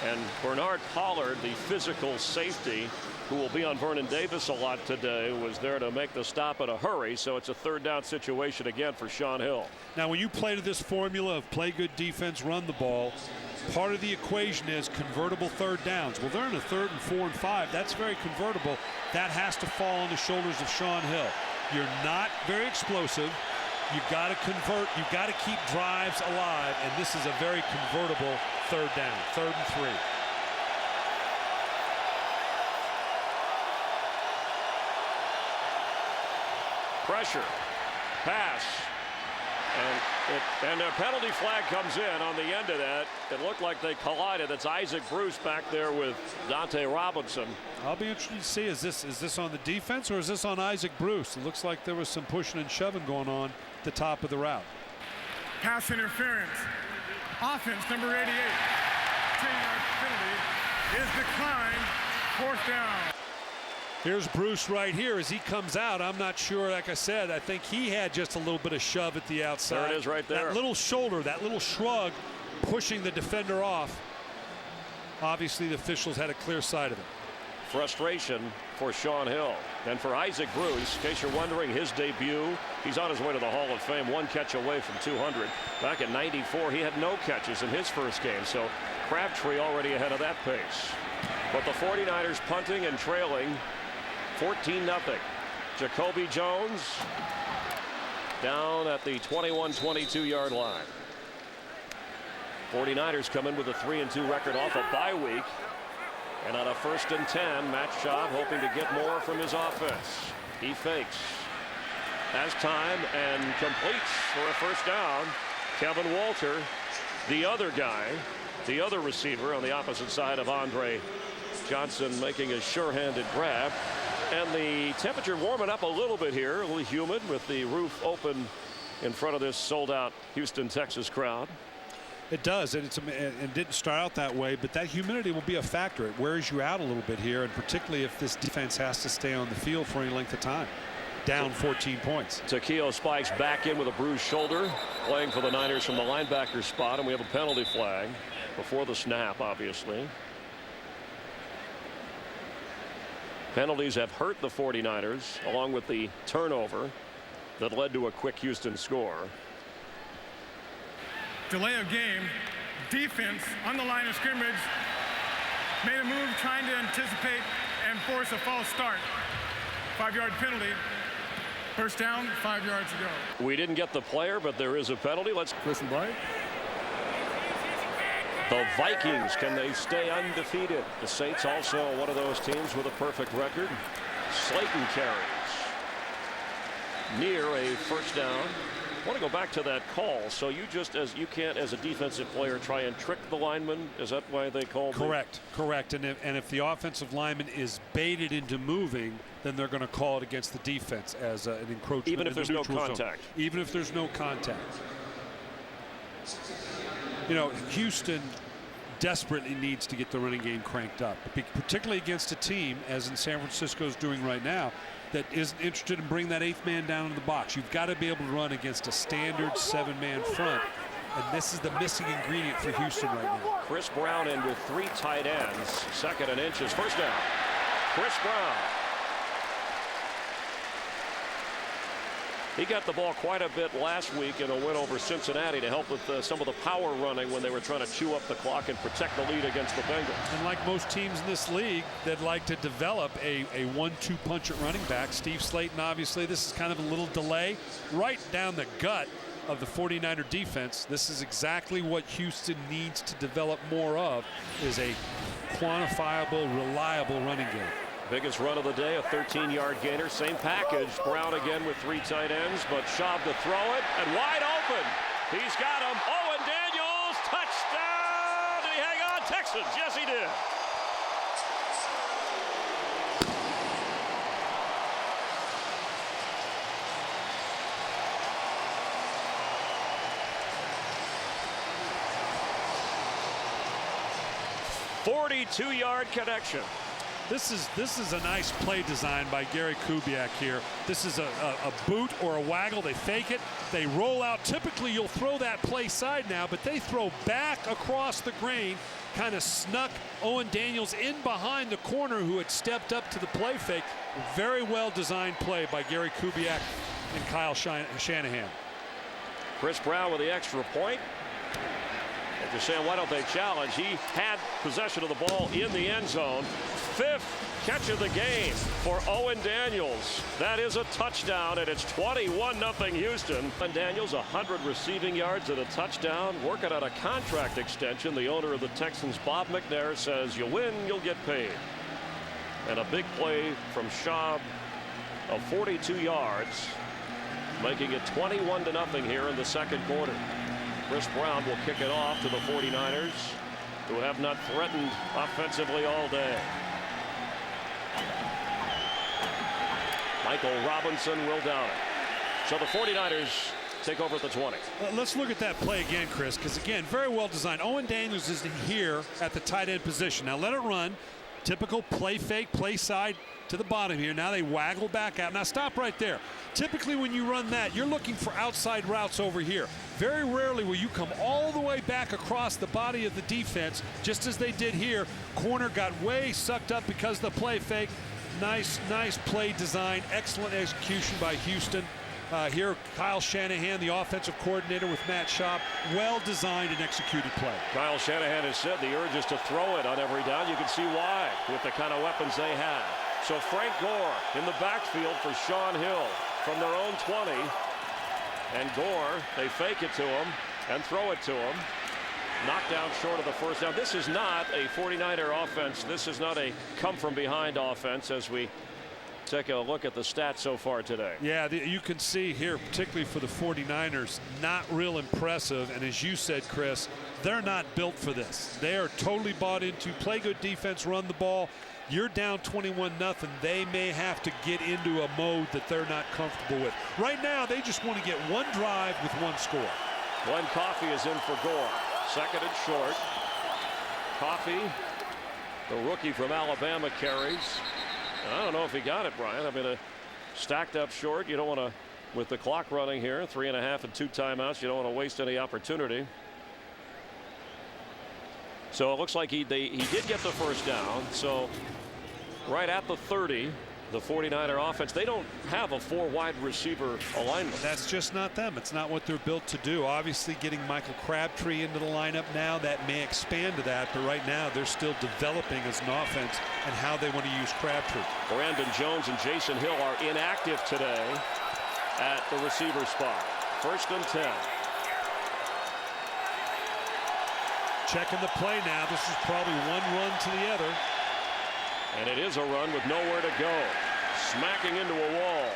And Bernard Pollard, the physical safety, who will be on Vernon Davis a lot today, was there to make the stop in a hurry. So it's a 3rd down situation again for Sean Hill. Now, when you play to this formula of play good defense, run the ball, part of the equation is convertible 3rd downs. Well, they're in a 3rd and 4 and 5. That's very convertible. That has to fall on the shoulders of Sean Hill. You're not very explosive. You've got to convert. You've got to keep drives alive. And this is a very convertible 3rd down, 3rd and 3. Pressure, pass, and a penalty flag comes in on the end of that. It looked like they collided. That's Isaac Bruce back there with Dante Robinson. I'll be interested to see, is this on the defense or is this on Isaac Bruce? It looks like there was some pushing and shoving going on at the top of the route. Pass interference. Offense number 88. 10-yard penalty is declined. 4th down. Here's Bruce right here as he comes out. I'm not sure. Like I said, I think he had just a little bit of shove at the outside. There it is right there. That little shoulder, that little shrug pushing the defender off. Obviously, the officials had a clear sight of it. Frustration for Sean Hill. And for Isaac Bruce, in case you're wondering, his debut, he's on his way to the Hall of Fame, 1 catch away from 200. Back in '94, he had no catches in his first game. So Crabtree already ahead of that pace. But the 49ers punting and trailing 14-0. Jacoby Jones down at the 21-22-yard line. 49ers come in with a 3-2 record off a bye week. And on a 1st and 10, Matt Schaub hoping to get more from his offense. He fakes, has time, and completes for a 1st down. Kevin Walter, the other guy, the other receiver on the opposite side of Andre Johnson, making a sure-handed grab. And the temperature warming up a little bit here, a little humid with the roof open in front of this sold-out Houston, Texas crowd. It does, and it didn't start out that way, but that humidity will be a factor. It wears you out a little bit here, and particularly if this defense has to stay on the field for any length of time. Down 14 points. Takeo Spikes back in with a bruised shoulder, playing for the Niners from the linebacker spot, and we have a penalty flag before the snap, obviously. Penalties have hurt the 49ers, along with the turnover that led to a quick Houston score. Delay of game. Defense on the line of scrimmage made a move trying to anticipate and force a false start. 5-yard penalty. First down, 5 yards to go. We didn't get the player, but there is a penalty. Let's. Listen, Brian. The Vikings, can they stay undefeated? The Saints also one of those teams with a perfect record. Slayton carries. Near a first down. I want to go back to that call. So you just, as you can't, as a defensive player, try and trick the lineman? Is that why they called it? Correct. And if the offensive lineman is baited into moving, then they're going to call it against the defense as an encroachment. Even if there's no contact. Zone. Even if there's no contact. You know, Houston desperately needs to get the running game cranked up, particularly against a team, as in San Francisco is doing right now, that isn't interested in bringing that 8th man down in the box. You've got to be able to run against a standard 7-man front, and this is the missing ingredient for Houston right now. Chris Brown in with 3 tight ends. 2nd and inches. First down. Chris Brown. He got the ball quite a bit last week in a win over Cincinnati to help with some of the power running when they were trying to chew up the clock and protect the lead against the Bengals. And like most teams in this league that like to develop a 1-2 punch at running back, Steve Slayton, obviously, this is kind of a little delay right down the gut of the 49er defense. This is exactly what Houston needs to develop more of, is a quantifiable, reliable running game. Biggest run of the day, a 13-yard gainer. Same package. Brown again with 3 tight ends, but Schaub to throw it, and wide open. He's got him. Owen Daniels, touchdown! Did he hang on? Texans, yes he did. "42-yard connection." This is a nice play design by Gary Kubiak here. This is a boot or a waggle. They fake it. They roll out. Typically, you'll throw that play side now, but they throw back across the grain, kind of snuck Owen Daniels in behind the corner who had stepped up to the play fake. Very well designed play by Gary Kubiak and Kyle Shanahan. Chris Brown with the extra point. If you're saying, why don't they challenge? He had possession of the ball in the end zone. 5th catch of the game for Owen Daniels. That is a touchdown, and it's 21-0 Houston. And Daniels, 100 receiving yards and a touchdown. Working on a contract extension. The owner of the Texans, Bob McNair, says you win, you'll get paid. And a big play from Schaub of 42 yards, making it 21-0 here in the 2nd quarter. Chris Brown will kick it off to the 49ers, who have not threatened offensively all day. Michael Robinson will down it. So the 49ers take over at the 20. Let's look at that play again, Chris, because again, very well designed. Owen Daniels is here at the tight end position. Now let it run. Typical play fake, play side to the bottom here. Now they waggle back out. Now stop right there. Typically when you run that, you're looking for outside routes over here. Very rarely will you come all the way back across the body of the defense, just as they did here. Corner got way sucked up because of the play fake. Nice play design. Excellent execution by Houston. Here, Kyle Shanahan, the offensive coordinator with Matt Schaub. Well designed and executed play. Kyle Shanahan has said the urge is to throw it on every down. You can see why with the kind of weapons they have. So Frank Gore in the backfield for Sean Hill from their own 20. And Gore, they fake it to him and throw it to him. Knocked down short of the first down. This is not a 49er offense. This is not a come-from-behind offense as we take a look at the stats so far today. Yeah, you can see here, particularly for the 49ers, not real impressive. And as you said, Chris, they're not built for this. They are totally bought into play good defense, run the ball. You're down 21-0. They may have to get into a mode that they're not comfortable with. Right now, they just want to get one drive with one score. Glenn Coffey is in for Gore. 2nd and short. Coffey, the rookie from Alabama, carries. I don't know if he got it, Brian. I mean, stacked up short. You don't want to, with the clock running here, 3.5 and 2 timeouts, you don't want to waste any opportunity. So it looks like he did get the first down. So right at the 30. The 49er offense, they don't have a 4 wide receiver alignment. That's just not them. It's not what they're built to do. Obviously, getting Michael Crabtree into the lineup now, that may expand to that, but right now they're still developing as an offense and how they want to use Crabtree. Brandon Jones and Jason Hill are inactive today at the receiver spot. 1st and 10. Checking the play now. This is probably one run to the other. And it is a run with nowhere to go. Smacking into a wall.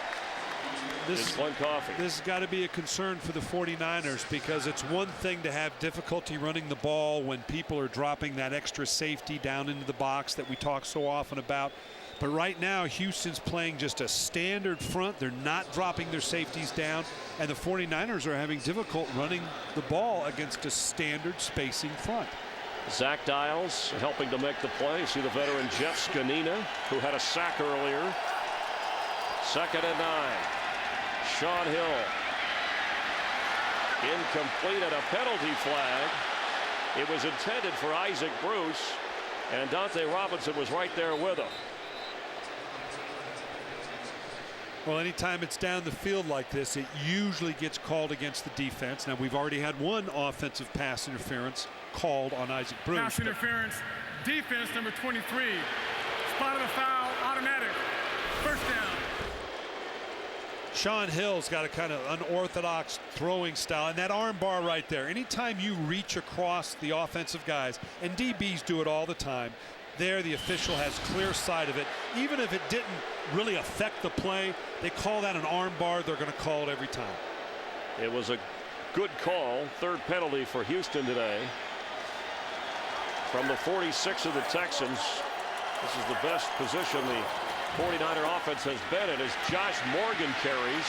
This is Glenn Coffey. This has got to be a concern for the 49ers, because it's one thing to have difficulty running the ball when people are dropping that extra safety down into the box that we talk so often about. But right now, Houston's playing just a standard front. They're not dropping their safeties down, and the 49ers are having difficult running the ball against a standard spacing front. Zach Dials helping to make the play. See the veteran Jeff Scanina, who had a sack earlier. 2nd and 9. Sean Hill. Incomplete and a penalty flag. It was intended for Isaac Bruce, and Dante Robinson was right there with him. Well, anytime it's down the field like this, it usually gets called against the defense. Now, we've already had one offensive pass interference called on Isaac Bruce. Pass interference, defense number 23. Spotted a foul, automatic. 1st down. Sean Hill's got a kind of unorthodox throwing style, and that arm bar right there. Anytime you reach across the offensive guys, and DBs do it all the time, there the official has clear sight of it. Even if it didn't really affect the play, they call that an arm bar. They're going to call it every time. It was a good call. 3rd penalty for Houston today. From the 46 of the Texans, this is the best position the 49er offense has been in as Josh Morgan carries.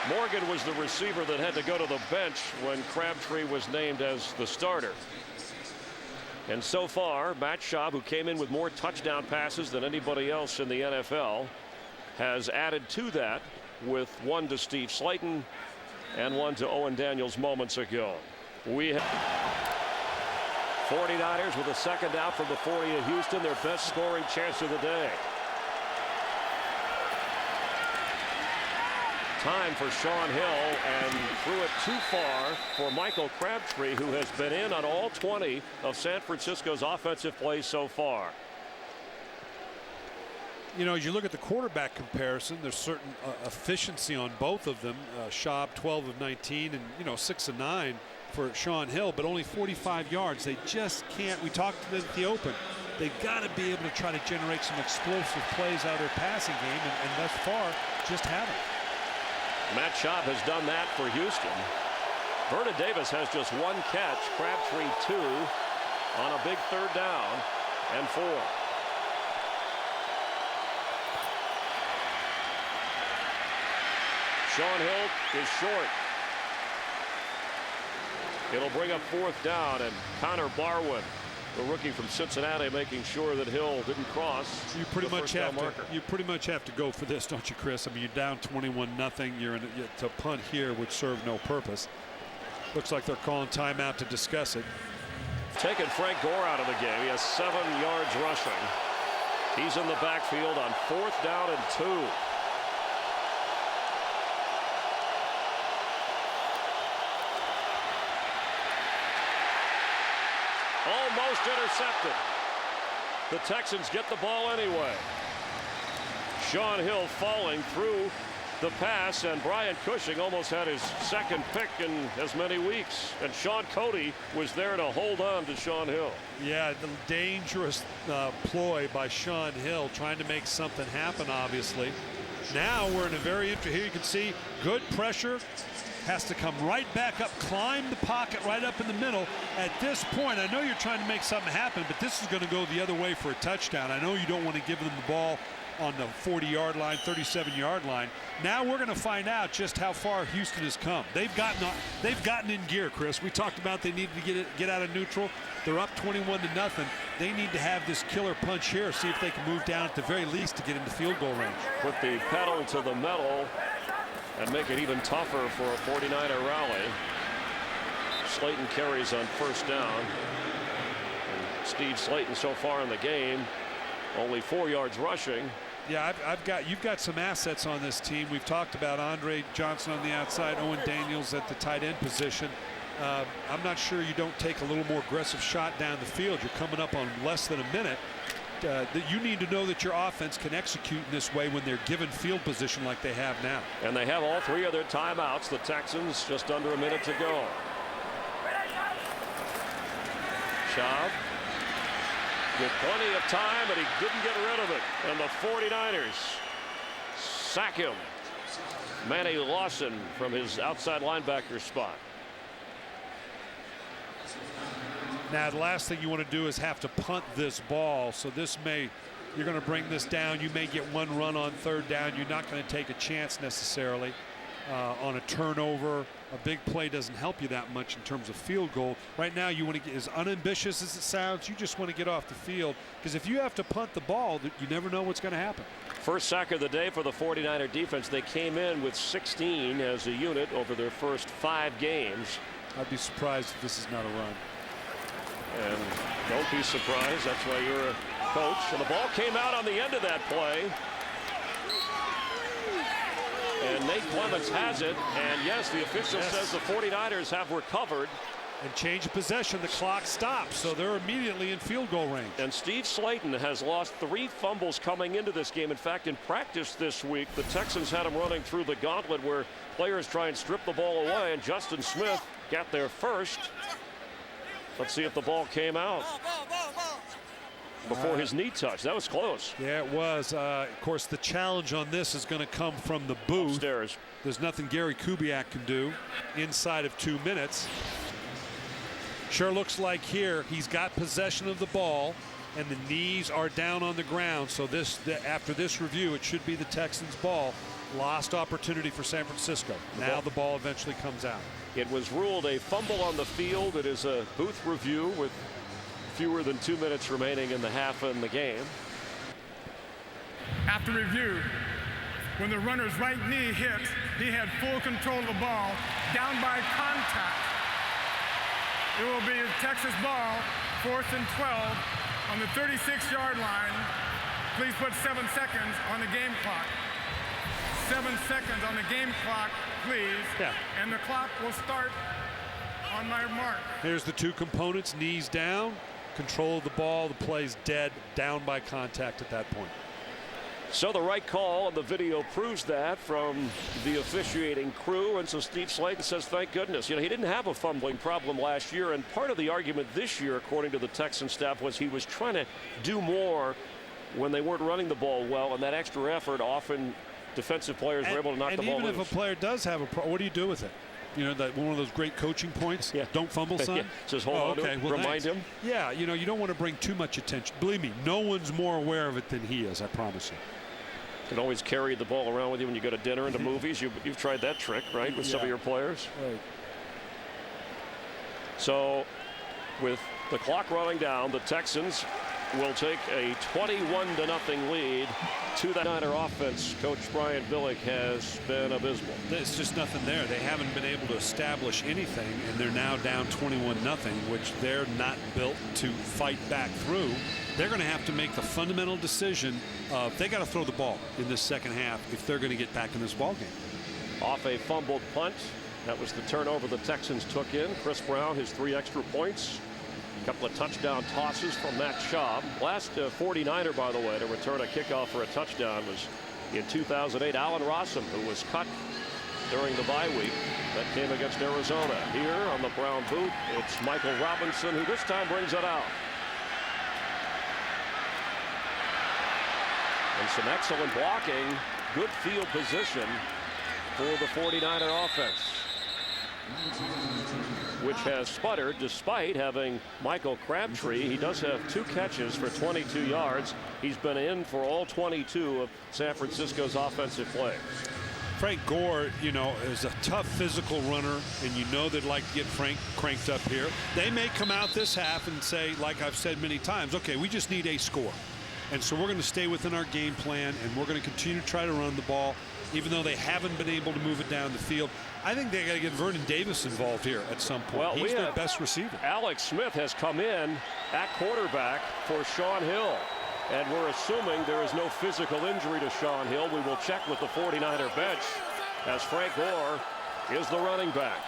Morgan was the receiver that had to go to the bench when Crabtree was named as the starter. And so far, Matt Schaub, who came in with more touchdown passes than anybody else in the NFL, has added to that with 1 to Steve Slayton and 1 to Owen Daniels moments ago. We have 49ers with a 2nd out from the 40 of Houston, their best scoring chance of the day. Time for Sean Hill, and threw it too far for Michael Crabtree, who has been in on all 20 of San Francisco's offensive plays so far. You know, as you look at the quarterback comparison, there's certain efficiency on both of them. Schaub 12 of 19, and 6 of 9 for Sean Hill, but only 45 yards. They just can't. We talked at the open. They've got to be able to try to generate some explosive plays out of their passing game, and thus far just haven't. Matt Schaub has done that for Houston. Vernon Davis has just 1 catch. Crabtree 2 on a big 3rd down and 4. Sean Hill is short. It'll bring up 4th down, and Connor Barwin, the rookie from Cincinnati, making sure that Hill didn't cross. You pretty much have to go for this, don't you, Chris? I mean, you're down 21-0. You're to punt here would serve no purpose. Looks like they're calling timeout to discuss it. Taking Frank Gore out of the game. He has 7 yards rushing. He's in the backfield on 4th down and 2. Almost intercepted. The Texans get the ball anyway. Sean Hill falling through the pass, and Brian Cushing almost had his 2nd pick in as many weeks, and Sean Cody was there to hold on to Sean Hill. Yeah, the dangerous ploy by Sean Hill, trying to make something happen, obviously. Now we're in a very interesting, here you can see good pressure. Has to come right back up, climb the pocket right up in the middle. At this point, I know you're trying to make something happen, but this is going to go the other way for a touchdown. I know you don't want to give them the ball on the 40-yard line, 37-yard line. Now we're going to find out just how far Houston has come. They've gotten in gear, Chris. We talked about they needed to get out of neutral. They're up 21-0. They need to have this killer punch here, see if they can move down at the very least to get into field goal range. Put the pedal to the metal and make it even tougher for a 49er rally. Slayton carries on 1st down. And Steve Slayton so far in the game, only 4 yards rushing, Yeah, you've got some assets on this team. We've talked about Andre Johnson on the outside, Owen Daniels at the tight end position. I'm not sure you don't take a little more aggressive shot down the field. You're coming up on less than a minute. That you need to know that your offense can execute in this way when they're given field position like they have now. And they have all 3 of their timeouts. The Texans just under a minute to go. Schaub with plenty of time, but he didn't get rid of it. And the 49ers sack him. Manny Lawson from his outside linebacker spot. Now, the last thing you want to do is have to punt this ball. So you're going to bring this down. You may get 1 run on 3rd down. You're not going to take a chance necessarily on a turnover. A big play doesn't help you that much in terms of field goal. Right now, you want to get, as unambitious as it sounds, you just want to get off the field, because if you have to punt the ball, you never know what's going to happen. First sack of the day for the 49er defense. They came in with 16 as a unit over their first 5 games. I'd be surprised if this is not a run. And don't be surprised. That's why you're a coach. And the ball came out on the end of that play. And Nate Clements has it. And yes, the official says the 49ers have recovered. And change of possession. The clock stops. So they're immediately in field goal range. And Steve Slayton has lost 3 fumbles coming into this game. In fact, in practice this week, the Texans had him running through the gauntlet where players try and strip the ball away. And Justin Smith got there first. Let's see if the ball came out before his knee touch. That was close. Yeah, it was. Of course, the challenge on this is going to come from the booth. Upstairs. There's nothing Gary Kubiak can do inside of 2 minutes. Sure looks like here he's got possession of the ball, and the knees are down on the ground. So after this review, it should be the Texans' ball. Lost opportunity for San Francisco. Now the ball eventually comes out. It was ruled a fumble on the field. It is a booth review with fewer than 2 minutes remaining in the half in the game. After review, when the runner's right knee hit, he had full control of the ball, down by contact. It will be a Texas ball, 4th and 12 on the 36-yard line. Please put 7 seconds on the game clock. 7 seconds on the game clock, please. Yeah. And the clock will start on my mark. Here's the 2 components: knees down, control of the ball. The play's dead, down by contact at that point. So the right call, and the video proves that from the officiating crew. And so Steve Slayton says, thank goodness. You know, he didn't have a fumbling problem last year, and part of the argument this year, according to the Texan staff, was he was trying to do more when they weren't running the ball well, and that extra effort often defensive players were able to knock the ball loose. And even if a player does have a problem, what do you do with it? You know, that one of those great coaching points. Yeah. Don't fumble, son. Yeah. Just hold on to it. Well, remind him. Yeah, you know, you don't want to bring too much attention. Believe me, no one's more aware of it than he is, I promise you. You can always carry the ball around with you when you go to dinner and to movies. You've tried that trick, right, with some of your players? Right. So with the clock running down, the Texans will take a 21-0 lead. To that Niner offense, Coach Brian Billick has been abysmal. There's just nothing there. They haven't been able to establish anything, and they're now down 21-0, which they're not built to fight back through. They're going to have to make the fundamental decision of they got to throw the ball in this second half if they're going to get back in this ball game. Off a fumbled punt. That was the turnover the Texans took in. Chris Brown, his 3 extra points. A couple of touchdown tosses from Matt Schaub. Last 49er, by the way, to return a kickoff for a touchdown was in 2008. Allen Rossum, who was cut during the bye week. That came against Arizona. Here on the Brown boot, it's Michael Robinson, who this time brings it out. And some excellent blocking. Good field position for the 49er offense, which has sputtered despite having Michael Crabtree. He does have 2 catches for 22 yards. He's been in for all 22 of San Francisco's offensive plays. Frank Gore, you know, is a tough physical runner, and you know they'd like to get Frank cranked up here. They may come out this half and say, like I've said many times, okay, we just need a score. And so we're going to stay within our game plan, and we're going to continue to try to run the ball, even though they haven't been able to move it down the field. I think they got to get Vernon Davis involved here at some point. Well, he's their best receiver. Alex Smith has come in at quarterback for Sean Hill. And we're assuming there is no physical injury to Sean Hill. We will check with the 49er bench as Frank Gore is the running back.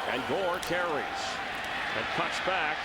And Gore carries and cuts back.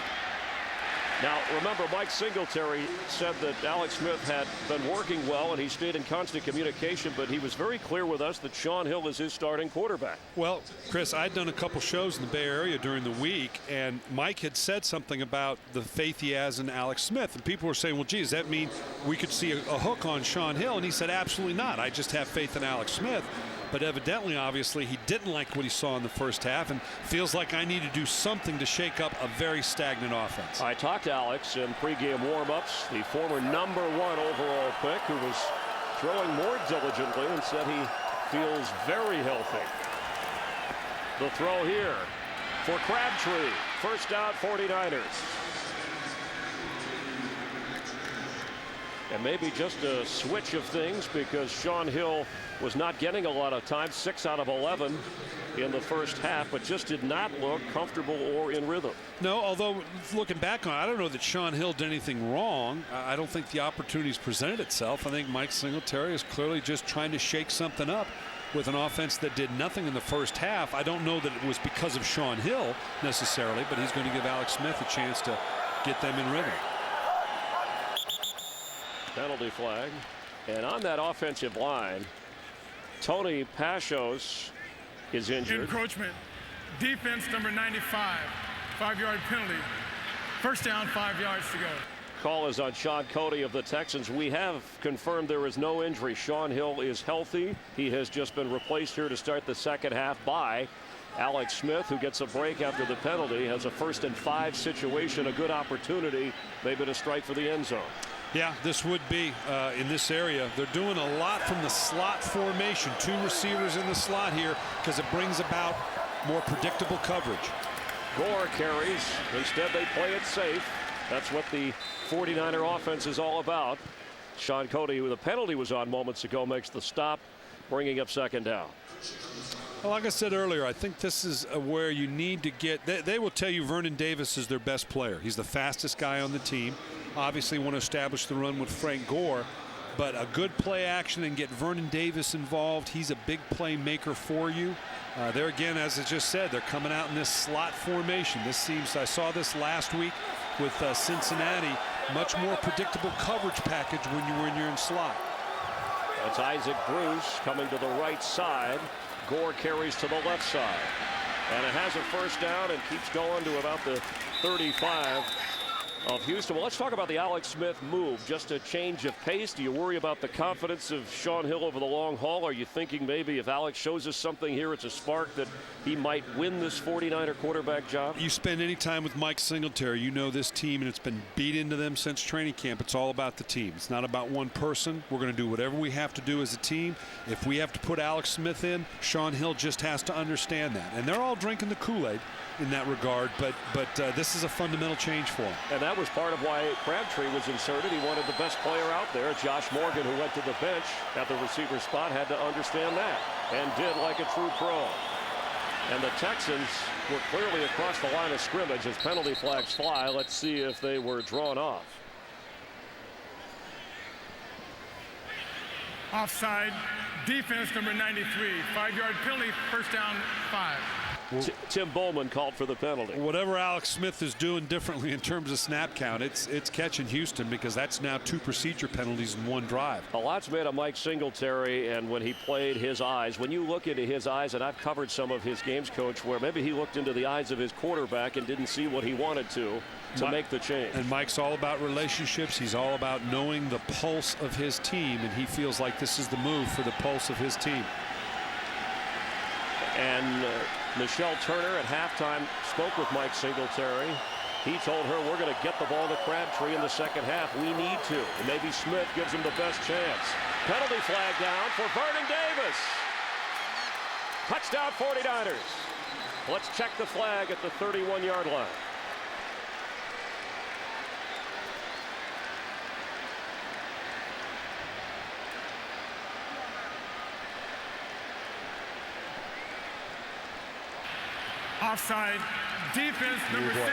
Now, remember, Mike Singletary said that Alex Smith had been working well and he stayed in constant communication, but he was very clear with us that Sean Hill is his starting quarterback. Well, Chris, I'd done a couple shows in the Bay Area during the week, and Mike had said something about the faith he has in Alex Smith. And people were saying, well, gee, does that mean we could see a hook on Sean Hill? And he said, absolutely not. I just have faith in Alex Smith. But evidently, obviously, he didn't like what he saw in the first half and feels like I need to do something to shake up a very stagnant offense. I talked to Alex in pregame warmups, the former #1 overall pick who was throwing more diligently and said he feels very healthy. The throw here for Crabtree. First down, 49ers. And maybe just a switch of things because Sean Hill was not getting a lot of time, 6 out of 11 in the first half, but just did not look comfortable or in rhythm. No, although looking back on it, I don't know that Sean Hill did anything wrong. I don't think the opportunities presented itself. I think Mike Singletary is clearly just trying to shake something up with an offense that did nothing in the first half. I don't know that it was because of Sean Hill necessarily, but he's going to give Alex Smith a chance to get them in rhythm. Penalty flag. And on that offensive line, Tony Pashos is injured. Encroachment. Defense number 95. 5-yard penalty. First down, 5 yards to go. Call is on Sean Cody of the Texans. We have confirmed there is no injury. Sean Hill is healthy. He has just been replaced here to start the second half by Alex Smith, who gets a break after the penalty, has a 1st and 5 situation, a good opportunity maybe to strike for the end zone. Yeah, this would be in this area. They're doing a lot from the slot formation. 2 receivers in the slot here because it brings about more predictable coverage. Gore carries. Instead, they play it safe. That's what the 49er offense is all about. Sean Cody, who the penalty was on moments ago, makes the stop, bringing up second down. Well, like I said earlier, I think this is where you need to get. They will tell you Vernon Davis is their best player. He's the fastest guy on the team. Obviously want to establish the run with Frank Gore, but a good play action and get Vernon Davis involved. He's a big playmaker for you. There again, as I just said, they're coming out in this slot formation. This seems, I saw this last week with Cincinnati, much more predictable coverage package when you're in slot. That's Isaac Bruce coming to the right side. Gore carries to the left side. And it has a first down and keeps going to about the 35 of Houston. Well, let's talk about the Alex Smith move. Just a change of pace. Do you worry about the confidence of Sean Hill over the long haul? Are you thinking maybe if Alex shows us something here, it's a spark that he might win this 49er quarterback job? You spend any time with Mike Singletary, you know this team, and it's been beat into them since training camp. It's all about the team. It's not about one person. We're going to do whatever we have to do as a team. If we have to put Alex Smith in, Sean Hill just has to understand that. And they're all drinking the Kool-Aid in that regard, but this is a fundamental change for him. And that was part of why Crabtree was inserted. He wanted the best player out there. Josh Morgan, who went to the bench at the receiver spot, had to understand that and did like a true pro. And the Texans were clearly across the line of scrimmage as penalty flags fly. Let's see if they were drawn off. Offside. Defense number 93. 5-yard penalty. First down, 5. Tim Bowman called for the penalty. Whatever Alex Smith is doing differently in terms of snap count, it's catching Houston because that's now 2 procedure penalties in 1 drive. A lot's made of Mike Singletary and when he played his eyes. When you look into his eyes, and I've covered some of his games, Coach, where maybe he looked into the eyes of his quarterback and didn't see what he wanted to make the change. And Mike's all about relationships. He's all about knowing the pulse of his team, and he feels like this is the move for the pulse of his team. And Michelle Turner at halftime spoke with Mike Singletary. He told her, we're going to get the ball to Crabtree in the second half. We need to. And maybe Smith gives him the best chance. Penalty flag down for Vernon Davis. Touchdown 49ers. Let's check the flag at the 31-yard line. Offside. Defense number 66.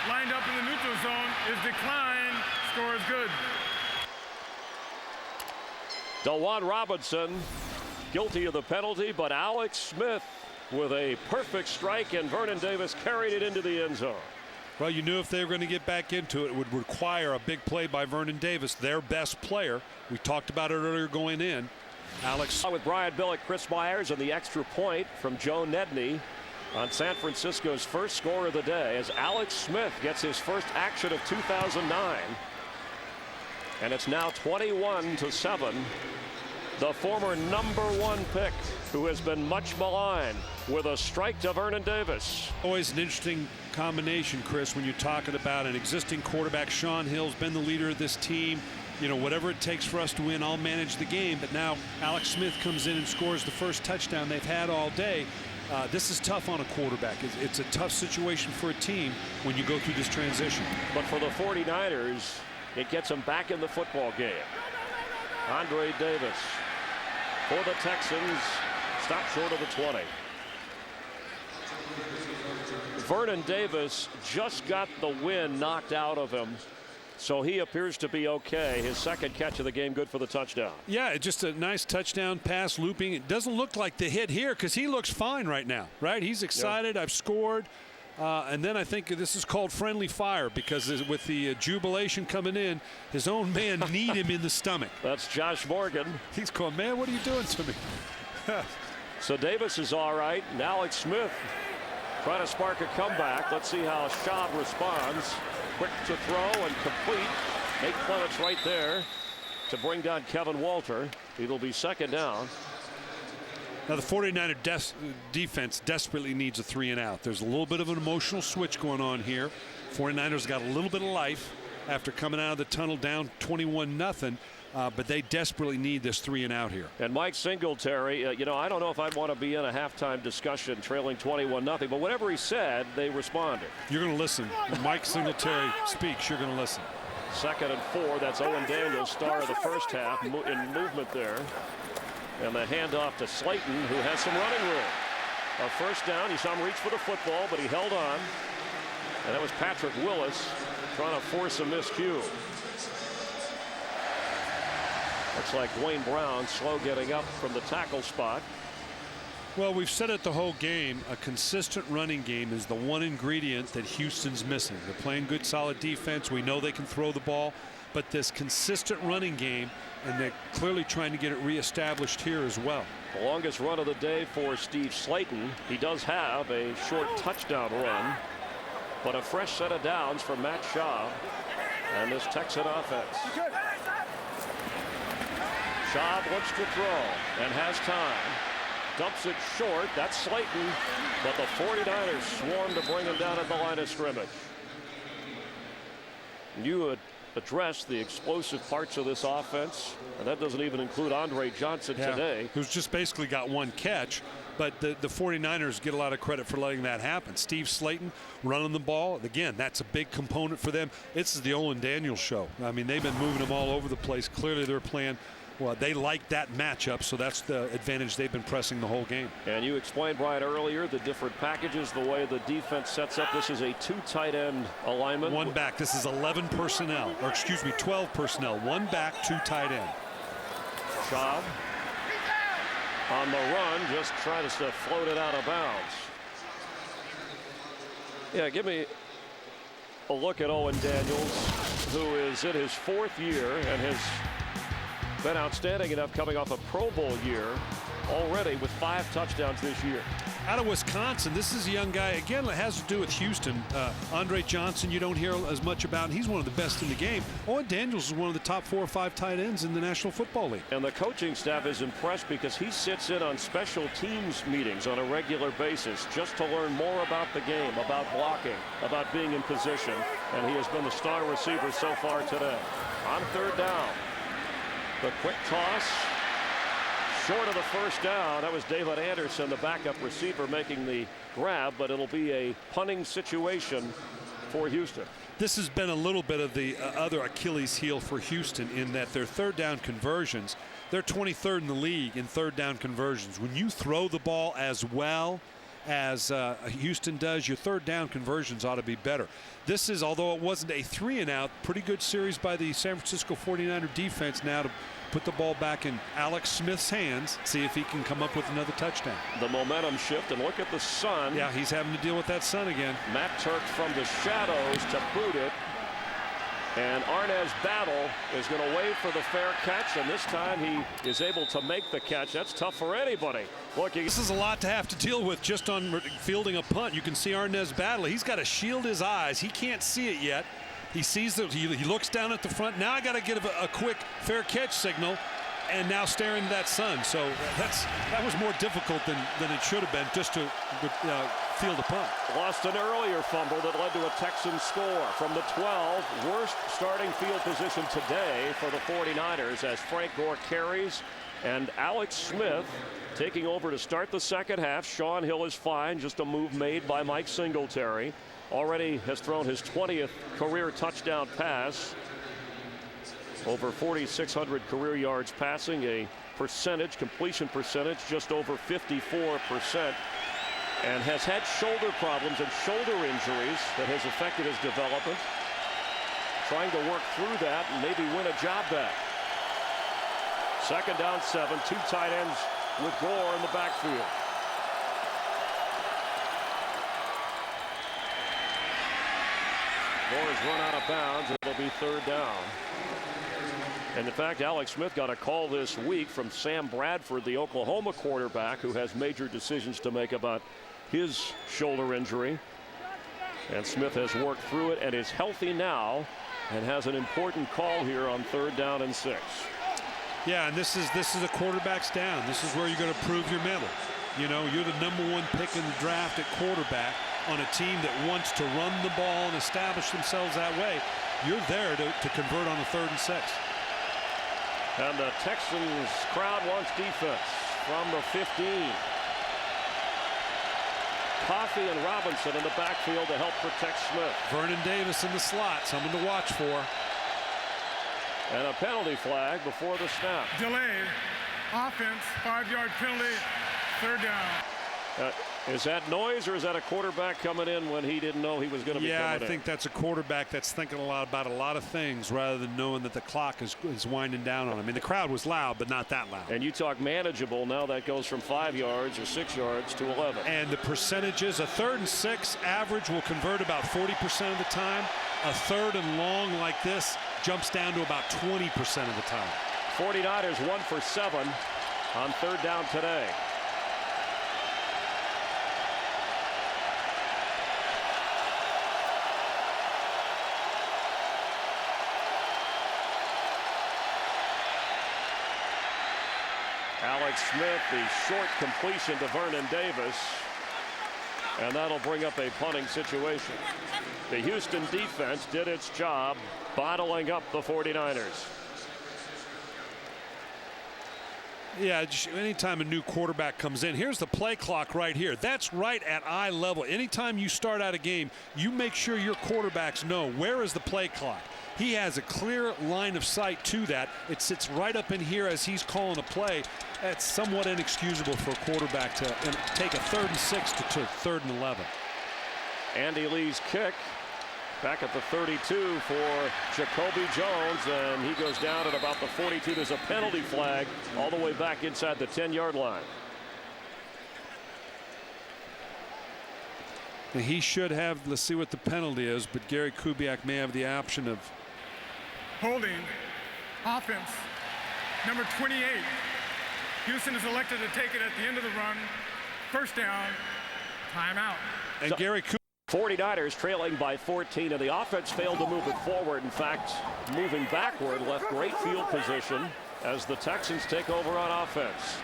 lined up in the neutral zone is declined. Score is good. DeJuan Robinson guilty of the penalty, but Alex Smith with a perfect strike, and Vernon Davis carried it into the end zone. Well, you knew if they were going to get back into it, it would require a big play by Vernon Davis, their best player. We talked about it earlier going in. Alex. With Brian Billick, Chris Myers, and the extra point from Joe Nedney on San Francisco's first score of the day as Alex Smith gets his first action of 2009. And it's now 21-7. The former #1 pick, who has been much maligned, with a strike to Vernon Davis. Always an interesting combination, Chris, when you're talking about an existing quarterback. Sean Hill's been the leader of this team. You know, whatever it takes for us to win, I'll manage the game. But now Alex Smith comes in and scores the first touchdown they've had all day. This is tough on a quarterback. It's a tough situation for a team when you go through this transition. But for the 49ers, it gets them back in the football game. Andre Davis for the Texans, stopped short of the 20. Vernon Davis just got the wind knocked out of him, so he appears to be okay. His second catch of the game, good for the touchdown. Yeah, just a nice touchdown pass, looping. It doesn't look like the hit here because he looks fine right now, right? He's excited. Yep. I've scored. And then I think this is called friendly fire, because with the jubilation coming in, his own man kneed him in the stomach. That's Josh Morgan. He's going, man, what are you doing to me? So Davis is all right. And Alex Smith trying to spark a comeback. Let's see how Schaub responds. Quick to throw and complete. Nate Clements right there to bring down Kevin Walter. It'll be second down. Now the 49er defense desperately needs a 3-and-out. There's a little bit of an emotional switch going on here. 49ers got a little bit of life after coming out of the tunnel down 21-0, but they desperately need this 3-and-out here. And Mike Singletary, you know, I don't know if I'd want to be in a halftime discussion trailing 21-0, but whatever he said, they responded. You're going to listen. When Mike Singletary speaks, you're going to listen. 2nd and 4. That's Owen Daniels, star of the first half, in movement there. And the handoff to Slayton, who has some running room. A first down. You saw him reach for the football, but he held on. And that was Patrick Willis trying to force a miscue. Looks like Dwayne Brown slow getting up from the tackle spot. Well, we've said it the whole game. A consistent running game is the one ingredient that Houston's missing. They're playing good, solid defense. We know they can throw the ball, but this consistent running game, and they're clearly trying to get it reestablished here as well. The longest run of the day for Steve Slayton. He does have a short touchdown run, but a fresh set of downs for Matt Schaub and this Texan offense. Schaub looks to throw and has time. Dumps it short. That's Slayton, but the 49ers swarm to bring him down at the line of scrimmage. You would address the explosive parts of this offense, and that doesn't even include Andre Johnson today, who's just basically got one catch. But the 49ers get a lot of credit for letting that happen. Steve Slayton running the ball. Again, that's a big component for them. It's the Owen Daniels show. I mean, they've been moving them all over the place. Clearly they're playing. Well, they like that matchup, so that's the advantage they've been pressing the whole game. And you explained, Brian, earlier the different packages, the way the defense sets up. This is a 2 tight end alignment. 1 back. This is 11 personnel, or excuse me, 12 personnel. 1 back, 2 tight end. Schaub on the run, just trying to float it out of bounds. Yeah, give me a look at Owen Daniels, who is in his 4th year and has been outstanding enough, coming off a Pro Bowl year already with 5 touchdowns this year. Out of Wisconsin, this is a young guy. Again, it has to do with Houston. Andre Johnson, you don't hear as much about, and he's one of the best in the game. Owen Daniels is one of the top 4 or 5 tight ends in the National Football League. And the coaching staff is impressed because he sits in on special teams meetings on a regular basis just to learn more about the game, about blocking, about being in position. And he has been the star receiver so far today. On 3rd down, the quick toss. Short of the first down. That was David Anderson, the backup receiver, making the grab, but it'll be a punting situation for Houston. This has been a little bit of the other Achilles heel for Houston, in that their 3rd down conversions, they're 23rd in the league in 3rd down conversions. When you throw the ball as well as Houston does, your third down conversions ought to be better. This is, although it wasn't a 3-and-out, pretty good series by the San Francisco 49er defense now to put the ball back in Alex Smith's hands, see if he can come up with another touchdown. The momentum shift, and look at the sun. Yeah, he's having to deal with that sun again. Matt Turk from the shadows to boot it. And Arnaz Battle is going to wait for the fair catch, and this time he is able to make the catch. That's tough for anybody. Look, this is a lot to have to deal with just on fielding a punt. You can see Arnaz Battle. He's got to shield his eyes. He can't see it yet. He sees that he looks down at the front. Now I got to get a quick fair catch signal, and now staring at that sun. So that was more difficult than it should have been just to field a punt. Lost an earlier fumble that led to a Texans score from the 12. Worst starting field position today for the 49ers as Frank Gore carries, and Alex Smith taking over to start the second half. Sean Hill is fine, just a move made by Mike Singletary. Already has thrown his 20th career touchdown pass. Over 4,600 career yards passing, a completion percentage just over 54%, and has had shoulder problems and shoulder injuries that has affected his development. Trying to work through that and maybe win a job back. Second down 7, 2 tight ends with Gore in the backfield. Gore has run out of bounds. It'll be third down. And in fact, Alex Smith got a call this week from Sam Bradford, the Oklahoma quarterback, who has major decisions to make about his shoulder injury. And Smith has worked through it and is healthy now and has an important call here on third down and 6. Yeah, and this is a quarterback's down. This is where you're going to prove your mettle. You know, you're the #1 pick in the draft at quarterback on a team that wants to run the ball and establish themselves that way. You're there to convert on the 3rd and 6. And the Texans crowd wants defense from the 15. Coffey and Robinson in the backfield to help protect Smith. Vernon Davis in the slot, someone to watch for. And a penalty flag before the snap. Delayed offense, 5-yard penalty, third down. Is that noise, or is that a quarterback coming in when he didn't know he was going to be coming in? Yeah, I think that's a quarterback that's thinking about a lot of things rather than knowing that the clock is winding down on him. I mean, the crowd was loud, but not that loud. And you talk manageable. Now that goes from 5 yards or 6 yards to 11. And the percentages, a 3rd and 6 average will convert about 40% of the time. A 3rd and long like this jumps down to about 20% of the time. 49ers 1 for 7 on third down today. Alex Smith, the short completion to Vernon Davis, and that'll bring up a punting situation. The Houston defense did its job bottling up the 49ers. Yeah, anytime a new quarterback comes in, here's the play clock right here. That's right at eye level. Anytime you start out a game, you make sure your quarterbacks know where is the play clock. He has a clear line of sight to that. It sits right up in here as he's calling a play. That's somewhat inexcusable for a quarterback to take a 3rd and 6 to 3rd and 11. Andy Lee's kick back at the 32 for Jacoby Jones, and he goes down at about the 42. There's a penalty flag all the way back inside the 10-yard line. And he should have, let's see what the penalty is, but Gary Kubiak may have the option of holding offense number 28. Houston is elected to take it at the end of the run. First down, timeout. And Gary Kubiak. 49ers trailing by 14, and the offense failed to move it forward. In fact, moving backward left great field position as the Texans take over on offense.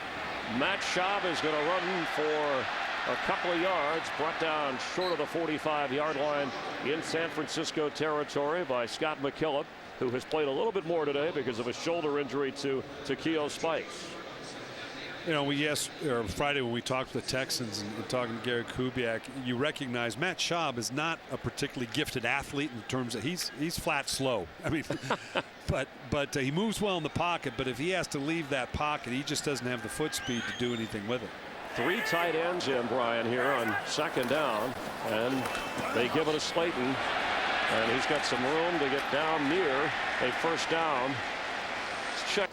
Matt Schaub is going to run for a couple of yards, brought down short of the 45-yard line in San Francisco territory by Scott McKillop, who has played a little bit more today because of a shoulder injury to Keo Spikes. You know, Friday when we talked to the Texans and talking to Gary Kubiak, you recognize Matt Schaub is not a particularly gifted athlete in terms of he's flat slow. I mean, but he moves well in the pocket. But if he has to leave that pocket, he just doesn't have the foot speed to do anything with it. 3 tight ends in, Brian, here on second down, and they give it to Slayton, and he's got some room to get down near a first down. Check.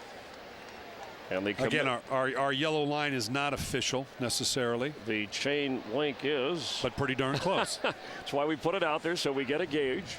And again, our yellow line is not official necessarily. The chain link is, but pretty darn close. That's why we put it out there, so we get a gauge.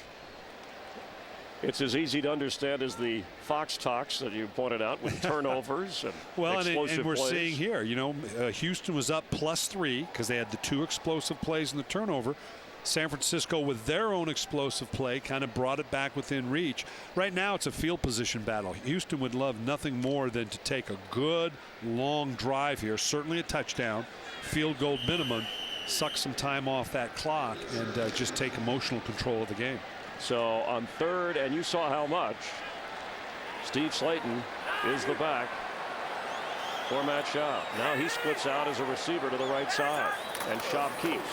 It's as easy to understand as the Fox talks that you pointed out with turnovers and explosive and we're plays. seeing here, you know, Houston was up +3 because they had the 2 explosive plays and the turnover. San Francisco, with their own explosive play, kind of brought it back within reach. Right now, it's a field position battle. Houston would love nothing more than to take a good, long drive here, certainly a touchdown, field goal minimum, suck some time off that clock, and just take emotional control of the game. So on third, and you saw how much, Steve Slayton is the back for Matt Schaub. Now he splits out as a receiver to the right side, and Schaub keeps.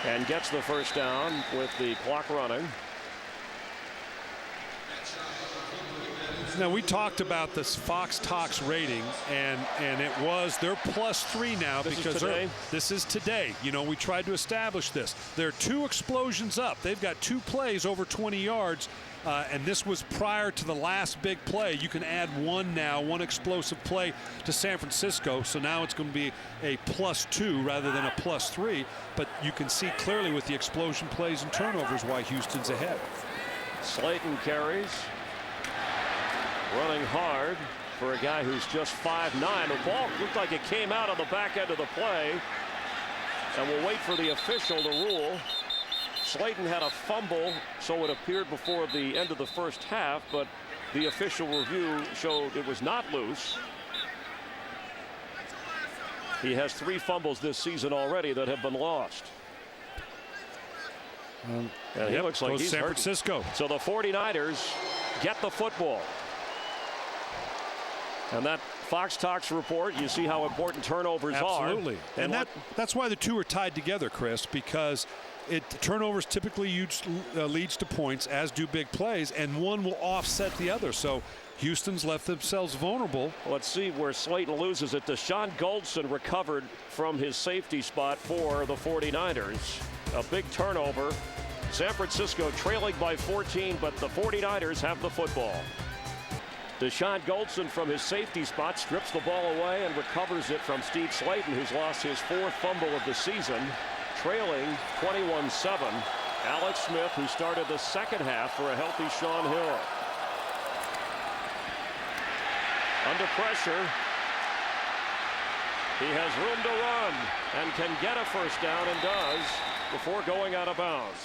And gets the first down with the clock running. Now, we talked about this Fox Talks rating, and it was, they're +3 now because this is today. You know, we tried to establish this. They're 2 explosions up. They've got 2 plays over 20 yards. And this was prior to the last big play. You can add 1 now, 1 explosive play to San Francisco. So now it's going to be a +2 rather than a +3. But you can see clearly with the explosion plays and turnovers why Houston's ahead. Slayton carries, running hard for a guy who's just 5'9". The ball looked like it came out on the back end of the play. And we'll wait for the official to rule. Slayton had a fumble, so it appeared before the end of the first half, but the official review showed it was not loose. He has 3 fumbles this season already that have been lost. And he looks like he's San hurt. Francisco. So the 49ers get the football. And that Fox Talks report, you see how important turnovers are. Absolutely. And that's why the 2 are tied together, Chris, because turnovers typically leads to points, as do big plays, and one will offset the other. So Houston's left themselves vulnerable. Let's see where Slayton loses it. Deshaun Goldson recovered from his safety spot for the 49ers. A big turnover. San Francisco trailing by 14, but the 49ers have the football. Deshaun Goldson from his safety spot strips the ball away and recovers it from Steve Slayton, who's lost his 4th fumble of the season. Trailing 21-7. Alex Smith, who started the second half for a healthy Shaun Hill. Under pressure. He has room to run and can get a first down, and does, before going out of bounds.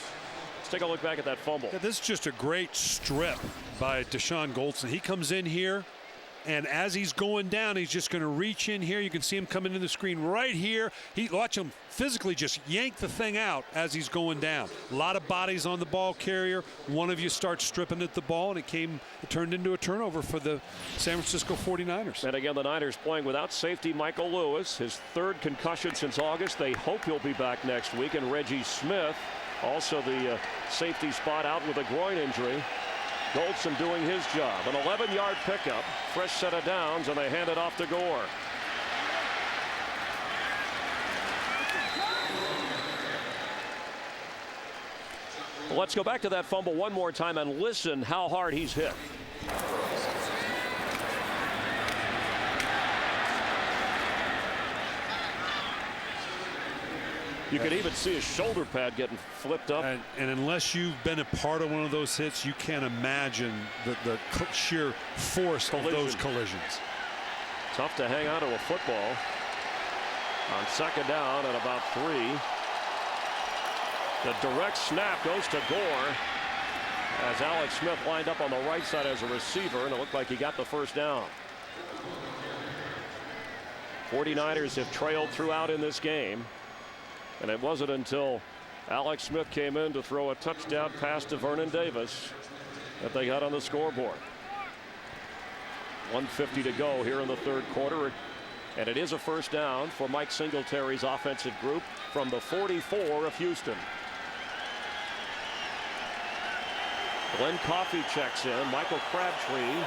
Let's take a look back at that fumble. Yeah, this is just a great strip by Deshaun Goldson. He comes in here, and as he's going down, he's just going to reach in here. You can see him coming in the screen right here. Watch him physically just yank the thing out as he's going down. A lot of bodies on the ball carrier. One of you starts stripping at the ball, and it turned into a turnover for the San Francisco 49ers. And again, the Niners playing without safety Michael Lewis, his 3rd concussion since August. They hope he'll be back next week. And Reggie Smith, also the safety spot, out with a groin injury. Goldson doing his job. An 11-yard pickup, fresh set of downs, and they hand it off to Gore. Let's go back to that fumble one more time and listen how hard he's hit. You could even see his shoulder pad getting flipped up. And unless you've been a part of one of those hits, you can't imagine the sheer force of those collisions. Tough to hang on to a football on second down at about 3. The direct snap goes to Gore as Alex Smith lined up on the right side as a receiver, and it looked like he got the first down. 49ers have trailed throughout in this game. And it wasn't until Alex Smith came in to throw a touchdown pass to Vernon Davis that they got on the scoreboard. 1:50 to go here in the 3rd quarter. And it is a first down for Mike Singletary's offensive group from the 44 of Houston. Glenn Coffey checks in. Michael Crabtree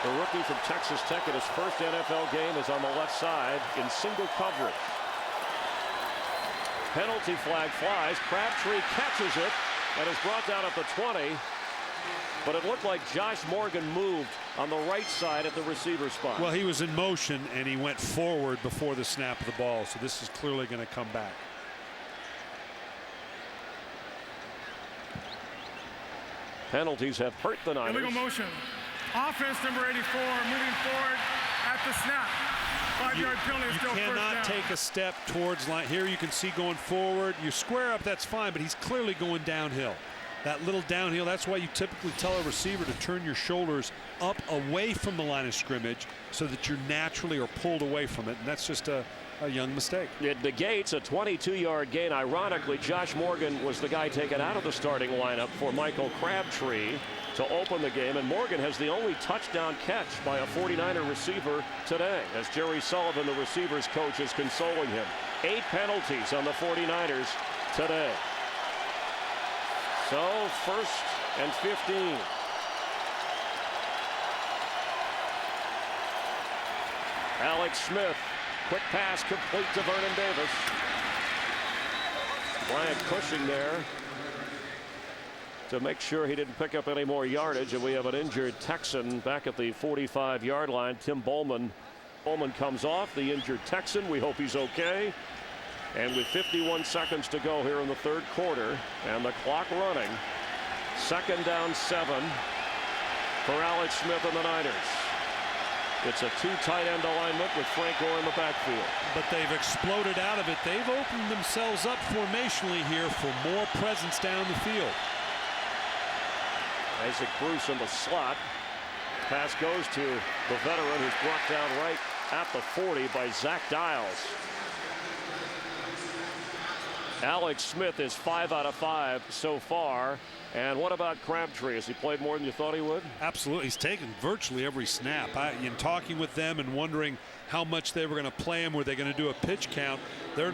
The rookie from Texas Tech in his first NFL game is on the left side in single coverage. Penalty flag flies. Crabtree catches it and is brought down at the 20. But it looked like Josh Morgan moved on the right side at the receiver spot. Well, he was in motion and he went forward before the snap of the ball. So this is clearly going to come back. Penalties have hurt the Niners. Illegal motion. Offense number 84 moving forward at the snap. 5-yard penalty is still first down. You cannot take a step towards line. Here you can see going forward. You square up, that's fine, but he's clearly going downhill. That little downhill, that's why you typically tell a receiver to turn your shoulders up away from the line of scrimmage so that you naturally are pulled away from it. And that's just a young mistake. It negates a 22-yard gain. Ironically, Josh Morgan was the guy taken out of the starting lineup for Michael Crabtree to open the game, and Morgan has the only touchdown catch by a 49er receiver today, as Jerry Sullivan, the receivers coach, is consoling him. 8 penalties on the 49ers today. So 1st and 15. Alex Smith, quick pass complete to Vernon Davis. Bryant Cushing there to make sure he didn't pick up any more yardage, and we have an injured Texan back at the 45-yard line. Tim Bowman. Bowman comes off, the injured Texan. We hope he's okay. And with 51 seconds to go here in the third quarter and the clock running, 2nd down 7 for Alex Smith and the Niners. It's a 2 tight end alignment with Frank Gore in the backfield. But they've exploded out of it. They've opened themselves up formationally here for more presence down the field. Isaac Bruce in the slot. Pass goes to the veteran, who's brought down right at the 40 by Zach Dials. Alex Smith is 5 out of 5 so far. And what about Crabtree? Has he played more than you thought he would? Absolutely. He's taken virtually every snap. In talking with them and wondering how much they were going to play him, were they going to do a pitch count? They're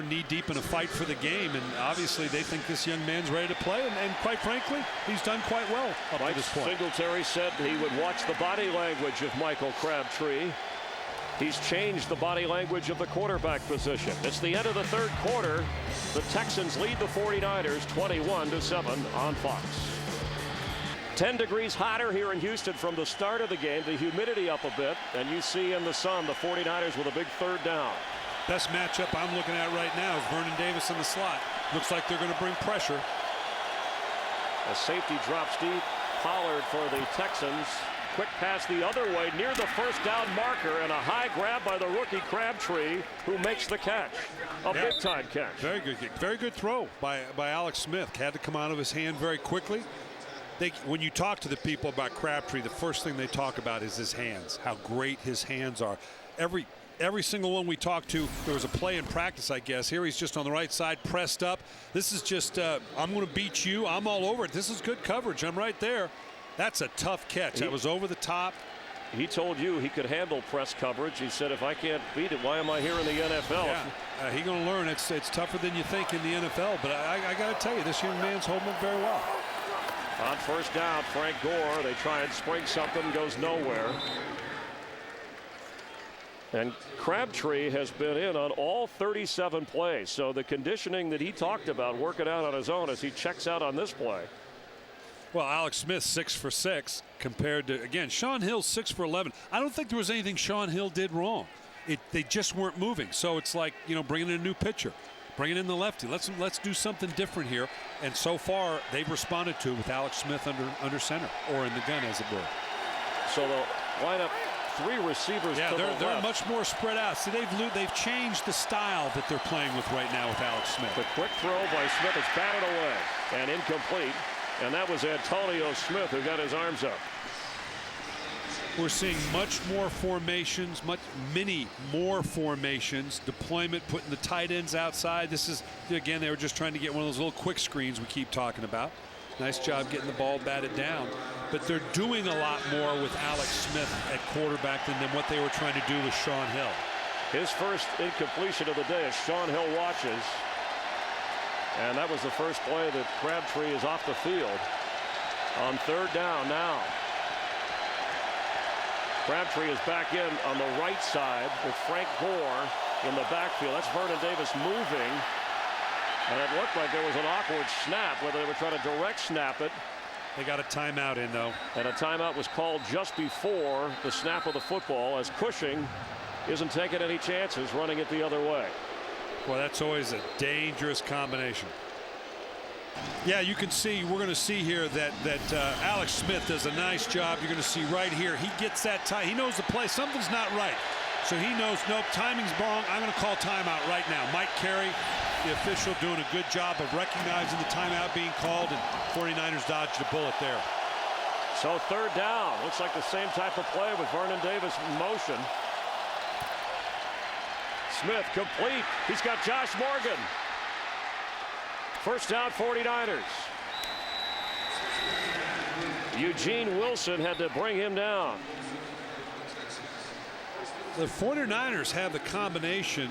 knee deep in a fight for the game, and obviously they think this young man's ready to play. And quite frankly, he's done quite well up to this point. Singletary said he would watch the body language of Michael Crabtree. He's changed the body language of the quarterback position. It's the end of the third quarter. The Texans lead the 49ers 21-7 on Fox. 10 degrees hotter here in Houston from the start of the game. The humidity up a bit, and you see in the sun the 49ers with a big 3rd down. Best matchup I'm looking at right now is Vernon Davis in the slot. Looks like they're going to bring pressure. A safety drops deep. Pollard for the Texans. Quick pass the other way near the 1st down marker, and a high grab by the rookie Crabtree, who makes the catch. A big-time catch. Very good kick. Very good throw by Alex Smith. Had to come out of his hand very quickly. When you talk to the people about Crabtree, the first thing they talk about is his hands, how great his hands are. Every single one we talked to, there was a play in practice, I guess. Here he's just on the right side, pressed up. This is just, I'm going to beat you. I'm all over it. This is good coverage. I'm right there. That's a tough catch. That was over the top. He told you he could handle press coverage. He said, if I can't beat it, why am I here in the NFL? Yeah, he's going to learn. It's tougher than you think in the NFL. But I got to tell you, this young man's holding up very well. On 1st down, Frank Gore. They try and spring something, goes nowhere. And Crabtree has been in on all 37 plays. So the conditioning that he talked about, working out on his own as he checks out on this play. Well, Alex Smith 6 for 6 compared to, again, Sean Hill 6 for 11. I don't think there was anything Sean Hill did wrong. They just weren't moving. So it's like, bringing in a new pitcher, bringing in the lefty. Let's do something different here. And so far they've responded to with Alex Smith under center, or in the gun, as it were. So the lineup, 3 receivers. Yeah, to they're much more spread out. See, they've changed the style that they're playing with right now with Alex Smith. The quick throw by Smith is batted away and incomplete. And that was Antonio Smith who got his arms up. We're seeing much more formations, many more formations, deployment, putting the tight ends outside. This is, again, they were just trying to get one of those little quick screens we keep talking about. Nice job getting the ball batted down. But they're doing a lot more with Alex Smith at quarterback than what they were trying to do with Sean Hill. His first incompletion of the day as Sean Hill watches. And that was the first play that Crabtree is off the field. On 3rd down now. Crabtree is back in on the right side with Frank Gore in the backfield. That's Vernon Davis moving. And it looked like there was an awkward snap, whether they were trying to direct snap it. They got a timeout in, though. And a timeout was called just before the snap of the football, as Cushing isn't taking any chances running it the other way. Well, that's always a dangerous combination. Yeah, you can see, we're going to see here that Alex Smith does a nice job. You're going to see right here, he gets that time. He knows the play. Something's not right. So he knows, nope, timing's wrong. I'm going to call timeout right now. Mike Carey, the official, doing a good job of recognizing the timeout being called, and 49ers dodged a bullet there. So third down. Looks like the same type of play with Vernon Davis in motion. Smith complete. He's got Josh Morgan. First down, 49ers. Eugene Wilson had to bring him down. The 49ers have the combination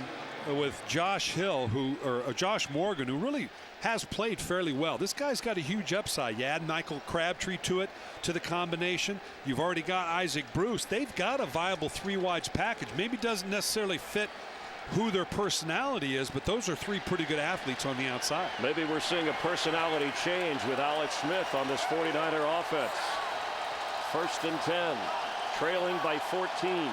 with Josh Hill, or Josh Morgan, who really has played fairly well. This guy's got a huge upside. You add Michael Crabtree to it, to the combination. You've already got Isaac Bruce. They've got a viable three-wides package. Maybe doesn't necessarily fit who their personality is, but those are three pretty good athletes on the outside. Maybe we're seeing a personality change with Alex Smith on this 49er offense. First and 10, trailing by 14.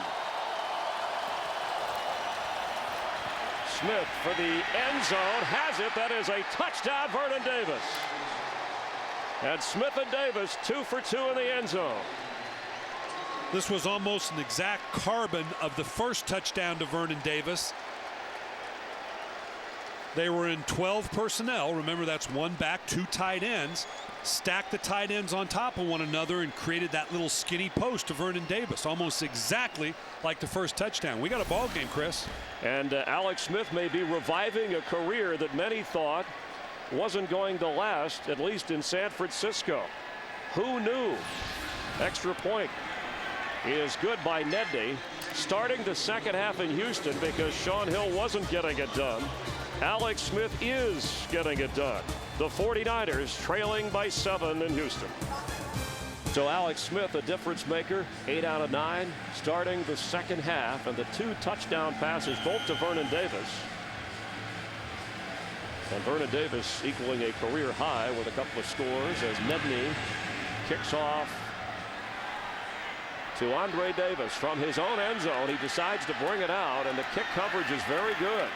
Smith for the end zone, has it. That is a touchdown, Vernon Davis. And Smith and Davis 2 for 2 in the end zone. This was almost an exact carbon of the first touchdown to Vernon Davis. They were in 12 personnel. Remember, that's one back, two tight ends. Stacked the tight ends on top of one another and created that little skinny post to Vernon Davis, almost exactly like the first touchdown. We got a ball game, Chris. And Alex Smith may be reviving a career that many thought wasn't going to last, at least in San Francisco. Who knew? Extra point is good by Nedney. Starting the second half in Houston because Sean Hill wasn't getting it done. Alex Smith is getting it done. The 49ers trailing by 7 in Houston. So Alex Smith, a difference maker, 8 out of 9, starting the second half, and the 2 touchdown passes, both to Vernon Davis. And Vernon Davis equaling a career high with a couple of scores as Nedney kicks off to Andre Davis from his own end zone. He decides to bring it out, and the kick coverage is very good.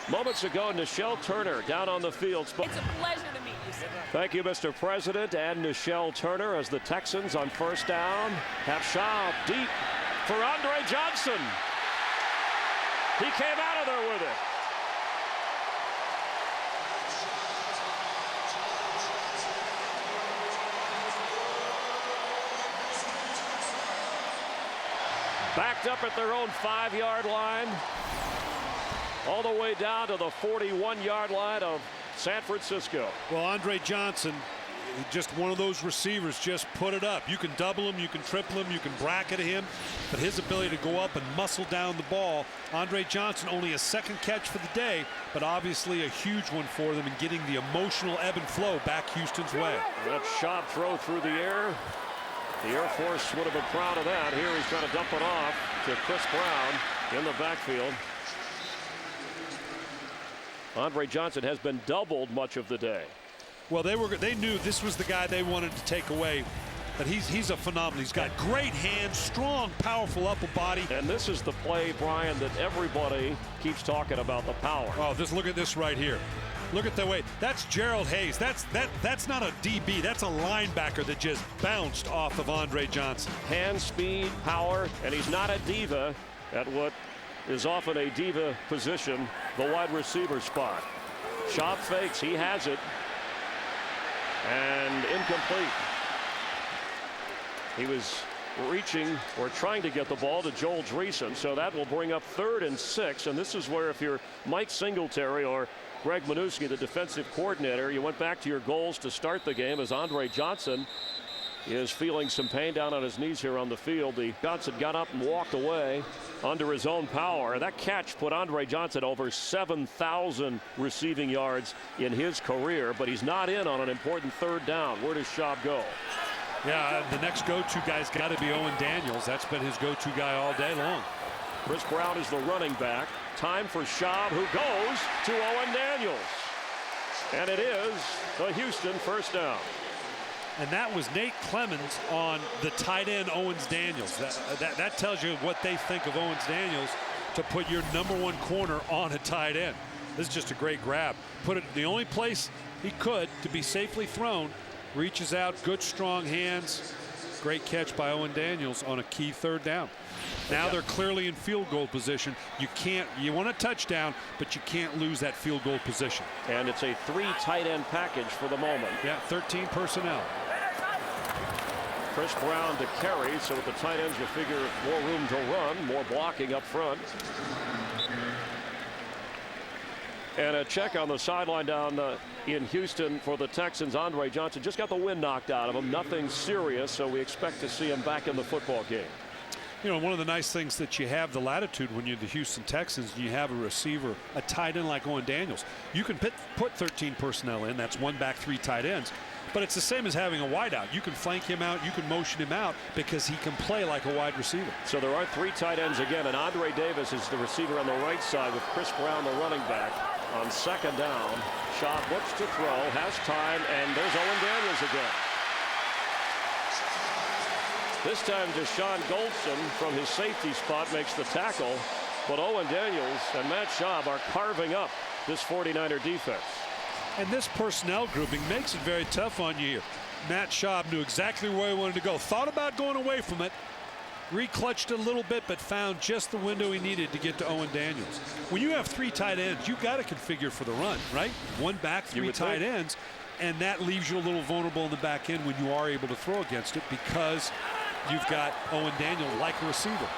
Moments ago, Nichelle Turner down on the field. It's a pleasure to meet you, sir. Thank you, Mr. President, and Nichelle Turner, as the Texans on first down have Schaub deep for Andre Johnson. He came out of there with it. Backed up at their own 5-yard line. All the way down to the 41-yard line of San Francisco. Well, Andre Johnson, just one of those receivers, just put it up. You can double him, you can triple him, you can bracket him, but his ability to go up and muscle down the ball. Andre Johnson, only a second catch for the day, but obviously a huge one for them in getting the emotional ebb and flow back Houston's way. That shot throw through the air. The Air Force would have been proud of that. Here he's trying to dump it off to Chris Brown in the backfield. Andre Johnson has been doubled much of the day. Well, they knew this was the guy they wanted to take away. But he's a phenomenal. He's got great hands, strong, powerful upper body. And this is the play, Brian, that everybody keeps talking about, the power. Oh, look at this right here. Look at the way. That's Gerald Hayes. That's not a DB. That's a linebacker that just bounced off of Andre Johnson. Hand speed, power, and he's not a diva at what is often a diva position, the wide receiver spot. Schaub fakes, he has it, and incomplete. He was reaching or trying to get the ball to Joel Dreesen, so that will bring up 3rd and 6, and this is where, if you're Mike Singletary or Greg Minuski, the defensive coordinator, you went back to your goals to start the game, as Andre Johnson is feeling some pain down on his knees here on the field. Johnson got up and walked away under his own power. That catch put Andre Johnson over 7,000 receiving yards in his career, but he's not in on an important 3rd down. Where does Schaub go? Yeah, the next go-to guy's got to be Owen Daniels. That's been his go-to guy all day long. Chris Brown is the running back. Time for Schaub, who goes to Owen Daniels. And it is the Houston first down. And that was Nate Clemens on the tight end Owens Daniels. That tells you what they think of Owens Daniels, to put your #1 corner on a tight end. This is just a great grab. Put it the only place he could to be safely thrown. Reaches out, good strong hands. Great catch by Owen Daniels on a key third down. Now they're clearly in field goal position. You want a touchdown, but you can't lose that field goal position. And it's a 3 tight end package for the moment. Yeah, 13 personnel. Chris Brown to carry, so with the tight ends you figure more room to run, more blocking up front. And a check on the sideline down in Houston for the Texans. Andre Johnson just got the wind knocked out of him. Nothing serious, so we expect to see him back in the football game. You know, one of the nice things that you have the latitude when you're the Houston Texans and you have a receiver, a tight end like Owen Daniels. You can put 13 personnel in. That's 1 back, 3 tight ends. But it's the same as having a wideout. You can flank him out. You can motion him out because he can play like a wide receiver. So there are 3 tight ends again, and Andre Davis is the receiver on the right side with Chris Brown, the running back. On second down, Schaub looks to throw, has time, and there's Owen Daniels again. This time Deshaun Goldson from his safety spot makes the tackle, but Owen Daniels and Matt Schaub are carving up this 49er defense. And this personnel grouping makes it very tough on you here. Matt Schaub knew exactly where he wanted to go. Thought about going away from it. Reclutched a little bit, but found just the window he needed to get to Owen Daniels. When you have 3 tight ends, you've got to configure for the run, right? 1 back, 3 tight ends, and that leaves you a little vulnerable in the back end when you are able to throw against it because you've got Owen Daniels like a receiver.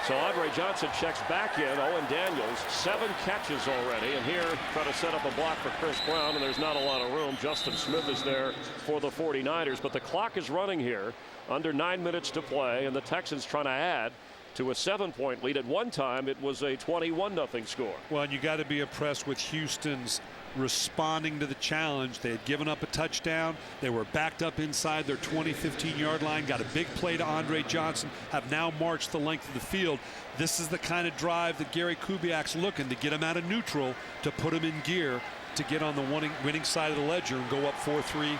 So Andre Johnson checks back in. Owen Daniels, 7 catches already. And here, try to set up a block for Chris Brown, and there's not a lot of room. Justin Smith is there for the 49ers, but the clock is running here. Under 9 minutes to play, and the Texans trying to add to a 7-point lead. At one time, it was a 21-0 score. Well, and you got to be impressed with Houston's responding to the challenge. They had given up a touchdown. They were backed up inside their 20-15-yard line. Got a big play to Andre Johnson. Have now marched the length of the field. This is the kind of drive that Gary Kubiak's looking to get him out of neutral, to put him in gear to get on the winning side of the ledger and go up 4-3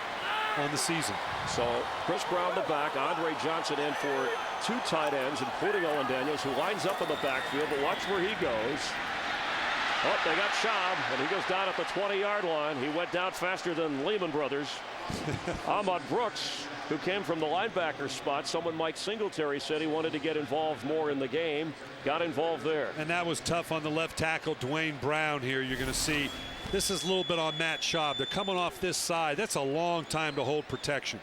on the season. So Chris Brown the back, Andre Johnson in for 2 tight ends, including Owen Daniels, who lines up in the backfield. But watch where he goes. Oh, they got Schaub, and he goes down at the 20-yard line. He went down faster than Lehman Brothers. Ahmad Brooks, who came from the linebacker spot. Someone Mike Singletary said he wanted to get involved more in the game. Got involved there. And that was tough on the left tackle, Dwayne Brown here. You're going to see this is a little bit on Matt Schaub. They're coming off this side. That's a long time to hold protection.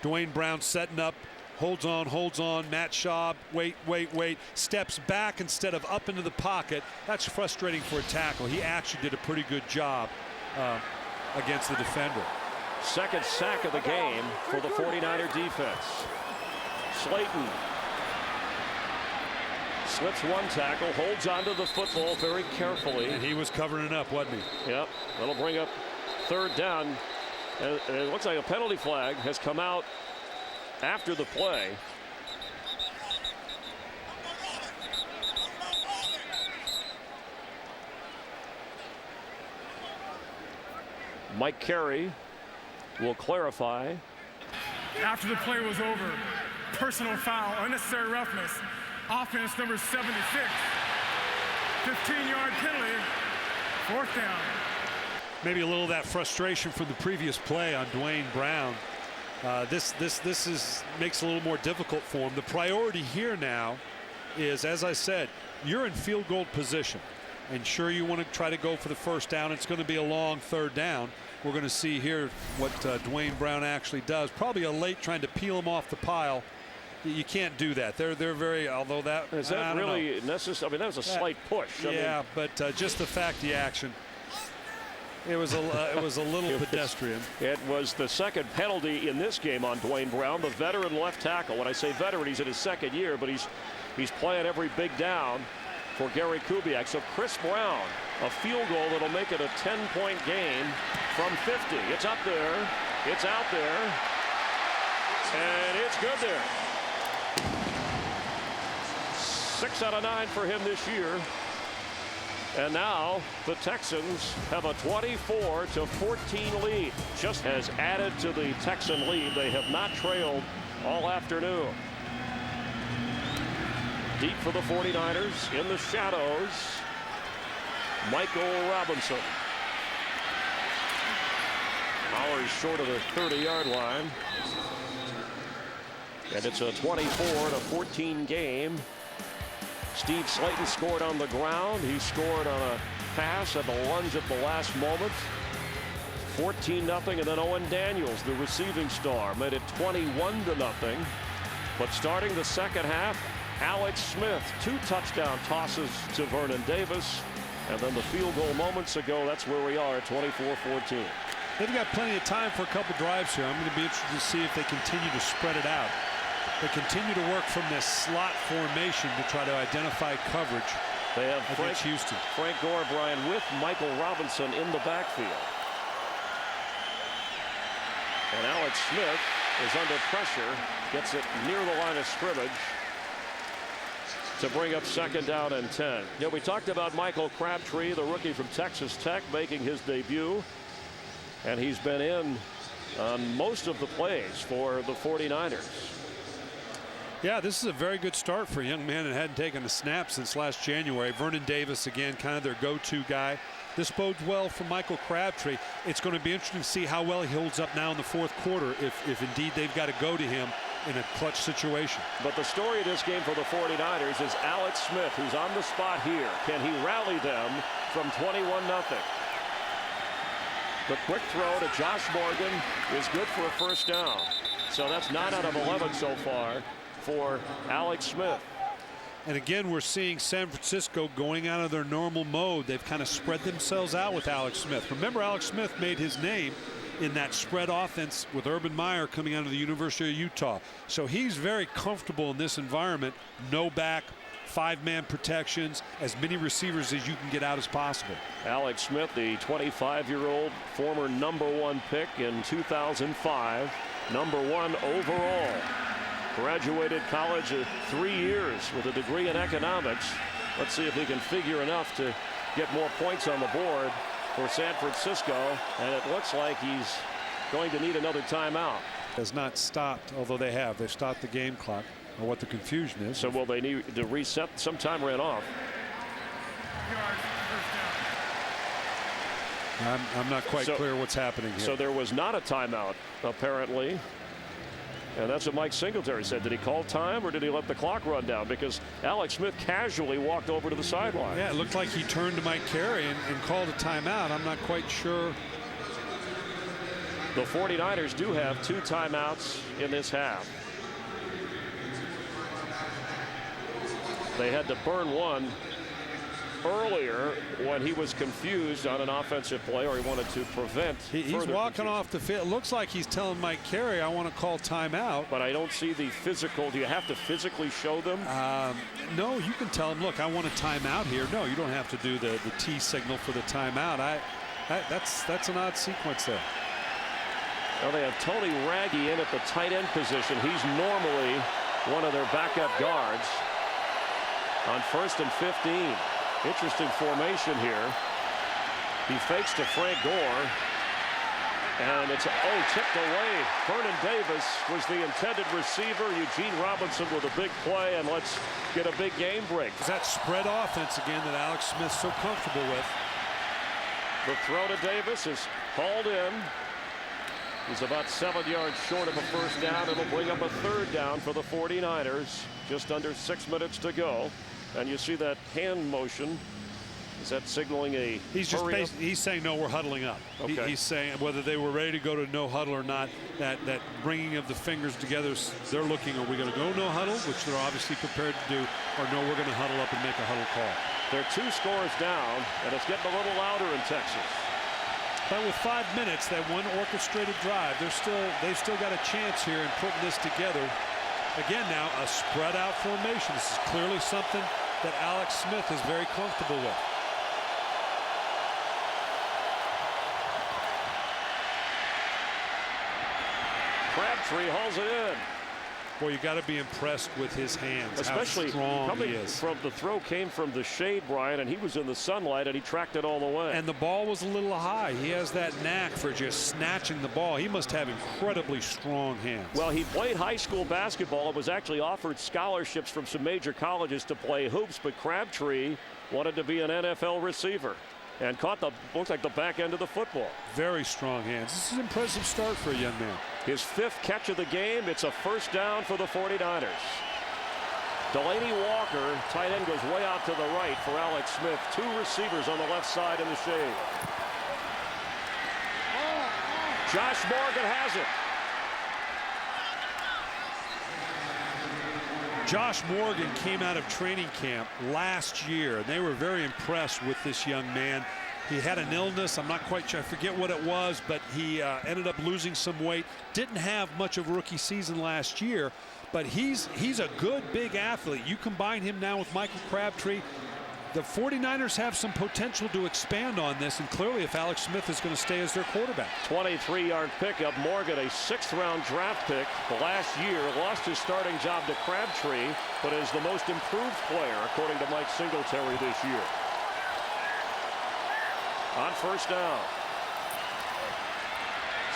Dwayne Brown setting up. Holds on. Matt Schaub, wait, steps back instead of up into the pocket. That's frustrating for a tackle. He actually did a pretty good job against the defender. Second sack of the game for the 49er defense. Slayton slips 1 tackle, holds onto the football very carefully. And he was covering it up, wasn't he? Yep, that'll bring up 3rd down. And it looks like a penalty flag has come out after the play. Mike Carey will clarify. After the play was over, personal foul, unnecessary roughness, offense number 76, 15-yard penalty, 4th down. Maybe a little of that frustration from the previous play on Dwayne Brown. This makes it a little more difficult for him. The priority here now is, as I said, you're in field goal position, and sure, you want to try to go for the 1st down. It's going to be a long 3rd down. We're going to see here what Dwayne Brown actually does. Probably a late trying to peel him off the pile. You can't do that. They're very, although that is that really necessary? I mean, that was a slight push. Yeah, but just the fact the action. It was a little pedestrian. It was the 2nd penalty in this game on Dwayne Brown, the veteran left tackle. When I say veteran, he's in his 2nd year, but he's playing every big down for Gary Kubiak. So Chris Brown, a field goal that'll make it a 10-point game from 50. It's up there. It's out there. And it's good there. 6 out of 9 for him this year. And now the Texans have a 24-14 lead. Just has added to the Texan lead. They have not trailed all afternoon. Deep for the 49ers in the shadows. Michael Robinson. Hours short of the 30-yard line. And it's a 24-14 game. Steve Slayton scored on the ground. He scored on a pass at the lunge at the last moment. 14-0, and then Owen Daniels, the receiving star, made it 21-0. But starting the second half, Alex Smith, 2 touchdown tosses to Vernon Davis. And then the field goal moments ago, that's where we are, 24-14. They've got plenty of time for a couple drives here. I'm going to be interested to see if they continue to spread it out. They continue to work from this slot formation to try to identify coverage. They have Houston. Frank Gore, Brian, with Michael Robinson in the backfield. And Alex Smith is under pressure, gets it near the line of scrimmage to bring up 2nd down and 10. Yeah, we talked about Michael Crabtree, the rookie from Texas Tech, making his debut. And he's been in on most of the plays for the 49ers. Yeah, this is a very good start for a young man that hadn't taken a snap since last January. Vernon Davis, again, kind of their go-to guy. This bodes well for Michael Crabtree. It's going to be interesting to see how well he holds up now in the 4th quarter if indeed they've got to go to him in a clutch situation. But the story of this game for the 49ers is Alex Smith, who's on the spot here. Can he rally them from 21-0? The quick throw to Josh Morgan is good for a 1st down. So that's 9 out of 11 so far for Alex Smith. And again, we're seeing San Francisco going out of their normal mode. They've kind of spread themselves out with Alex Smith. Remember, Alex Smith made his name in that spread offense with Urban Meyer coming out of the University of Utah. So he's very comfortable in this environment. No back, 5-man protections, as many receivers as you can get out as possible. Alex Smith, the 25-year-old former #1 pick in 2005, #1 overall. Graduated college 3 years with a degree in economics. Let's see if he can figure enough to get more points on the board for San Francisco. And it looks like he's going to need another timeout. Has not stopped, although they have. They've stopped the game clock, or what the confusion is. So will they need to reset? Some time ran off. I'm not quite clear what's happening here. So there was not a timeout, apparently. And that's what Mike Singletary said. Did he call time or did he let the clock run down? Because Alex Smith casually walked over to the sideline. Yeah, it looked like he turned to Mike Carey and called a timeout. I'm not quite sure. The 49ers do have 2 timeouts in this half. They had to burn one earlier when he was confused on an offensive play, or he wanted to prevent. He's walking off the field. It looks like he's telling Mike Carey, I want to call timeout. But I don't see the physical. Do you have to physically show them? No, you can tell him, look, I want a timeout here. No, you don't have to do the T signal for the timeout. That's an odd sequence there. Well, they have Tony Raggi in at the tight end position. He's normally one of their backup guards on 1st and 15. Interesting formation here. He fakes to Frank Gore. And it's, tipped away. Vernon Davis was the intended receiver. Eugene Robinson with a big play. And let's get a big game break. Is that spread offense again that Alex Smith's so comfortable with? The throw to Davis is hauled in. He's about 7 yards short of a 1st down. It'll bring up a 3rd down for the 49ers. Just under 6 minutes to go. And you see that hand motion. Is that signaling a he's saying no, we're huddling up. Okay. He's saying whether they were ready to go to no huddle or not, that bringing of the fingers together, they're looking, are we going to go no huddle, which they're obviously prepared to do, or no, we're going to huddle up and make a huddle call. They're 2 scores down, and it's getting a little louder in Texas. But with 5 minutes, that one orchestrated drive, they've still got a chance here in putting this together. Again, now a spread out formation. This is clearly something that Alex Smith is very comfortable with. Crabtree hauls it in. Boy, you got to be impressed with his hands. Especially how strong coming he is. from the throw came from the shade, Brian, and he was in the sunlight and he tracked it all the way. And the ball was a little high. He has that knack for just snatching the ball. He must have incredibly strong hands. Well, he played high school basketball and was actually offered scholarships from some major colleges to play hoops, but Crabtree wanted to be an NFL receiver and caught looks like the back end of the football. Very strong hands. This is an impressive start for a young man. His 5th catch of the game. It's a first down for the 49ers. Delaney Walker, tight end, goes way out to the right for Alex Smith. 2 receivers on the left side in the shade. Josh Morgan has it. Josh Morgan came out of training camp last year, and they were very impressed with this young man. He had an illness. I'm not quite sure. I forget what it was, but he ended up losing some weight. Didn't have much of a rookie season last year, but he's a good big athlete. You combine him now with Michael Crabtree. The 49ers have some potential to expand on this, and clearly if Alex Smith is going to stay as their quarterback. 23-yard pickup. Morgan, a 6th-round draft pick last year, lost his starting job to Crabtree, but is the most improved player according to Mike Singletary this year. On first down.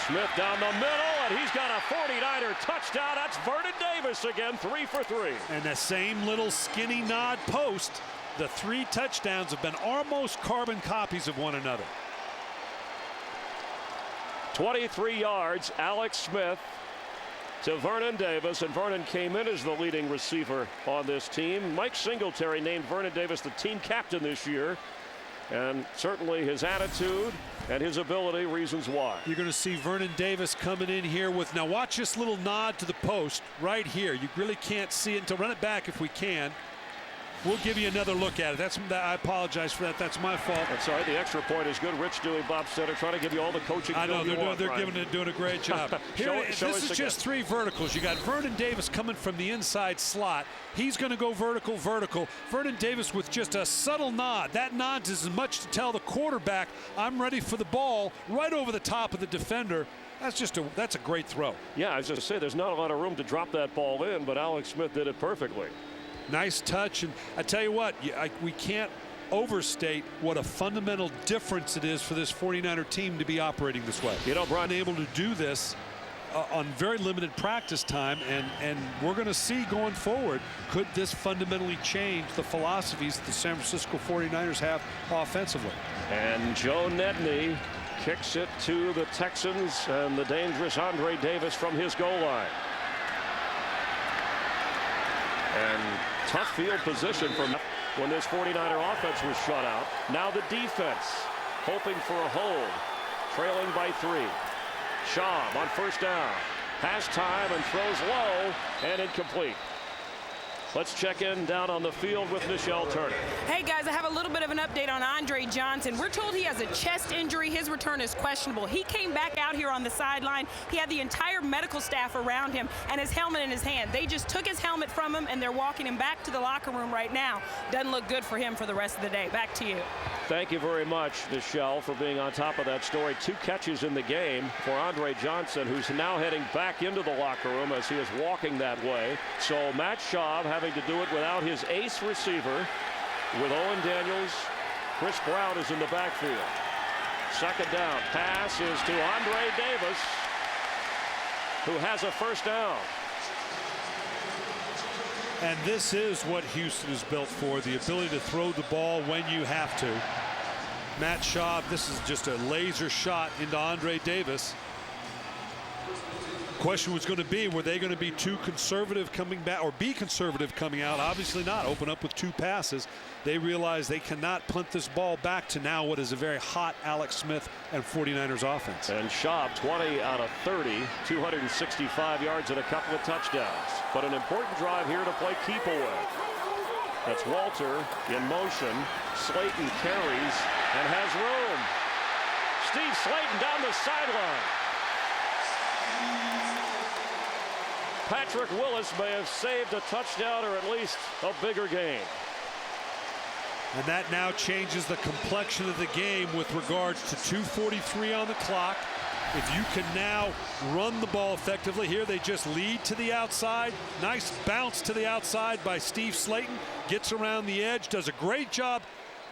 Smith down the middle, and he's got a 49er touchdown. That's Vernon Davis again, 3 for 3. And the same little skinny nod post. The 3 touchdowns have been almost carbon copies of one another. 23 yards, Alex Smith to Vernon Davis, and Vernon came in as the leading receiver on this team. Mike Singletary named Vernon Davis the team captain this year. And certainly his attitude and his ability, reasons why. You're going to see Vernon Davis coming in here with, now watch this little nod to the post right here. You really can't see it until run it back if we can. We'll give you another look at it. I apologize for that. That's my fault. That's all right. The extra point is good. Rich doing Bob Center trying to give you all the coaching. I know they're doing a great job. This is just 3 verticals. You got Vernon Davis coming from the inside slot. He's going to go vertical. Vernon Davis with just a subtle nod. That nod is as much to tell the quarterback, I'm ready for the ball, right over the top of the defender. That's a great throw. Yeah, I was just say there's not a lot of room to drop that ball in, but Alex Smith did it perfectly. Nice touch, and I tell you what, we can't overstate what a fundamental difference it is for this 49er team to be operating this way. You know, Brian, able to do this on very limited practice time, and we're going to see going forward, could this fundamentally change the philosophies that the San Francisco 49ers have offensively. And Joe Nedney kicks it to the Texans, and the dangerous Andre Davis from his goal line. And tough field position from when this 49er offense was shut out. Now the defense hoping for a hold, trailing by 3. Schaub on first down, has time and throws low and incomplete. Let's check in down on the field with Michelle Turner. Hey guys, I have a little bit of an update on Andre Johnson. We're told he has a chest injury. His return is questionable. He came back out here on the sideline. He had the entire medical staff around him and his helmet in his hand. They just took his helmet from him and they're walking him back to the locker room right now. Doesn't look good for him for the rest of the day. Back to you. Thank you very much, Michelle, for being on top of that story. 2 catches in the game for Andre Johnson, who's now heading back into the locker room as he is walking that way. So Matt Schaub having to do it without his ace receiver. With Owen Daniels, Chris Brown is in the backfield. Second down. Pass is to Andre Davis, who has a first down. And this is what Houston is built for, the ability to throw the ball when you have to. Matt Schaub, this is just a laser shot into Andre Davis. Question was going to be, were they going to be too conservative coming back, or be conservative coming out? Obviously not. Open up with 2 passes. They realize they cannot punt this ball back to now what is a very hot Alex Smith and 49ers offense. And Schaub 20 out of 30, 265 yards and a couple of touchdowns. But an important drive here to play keep away. That's Walter in motion. Slayton carries and has room. Steve Slayton down the sideline. Patrick Willis may have saved a touchdown or at least a bigger game. And that now changes the complexion of the game with regards to 2:43 on the clock. If you can now run the ball effectively here, they just lead to the outside. Nice bounce to the outside by Steve Slayton. Gets around the edge, does a great job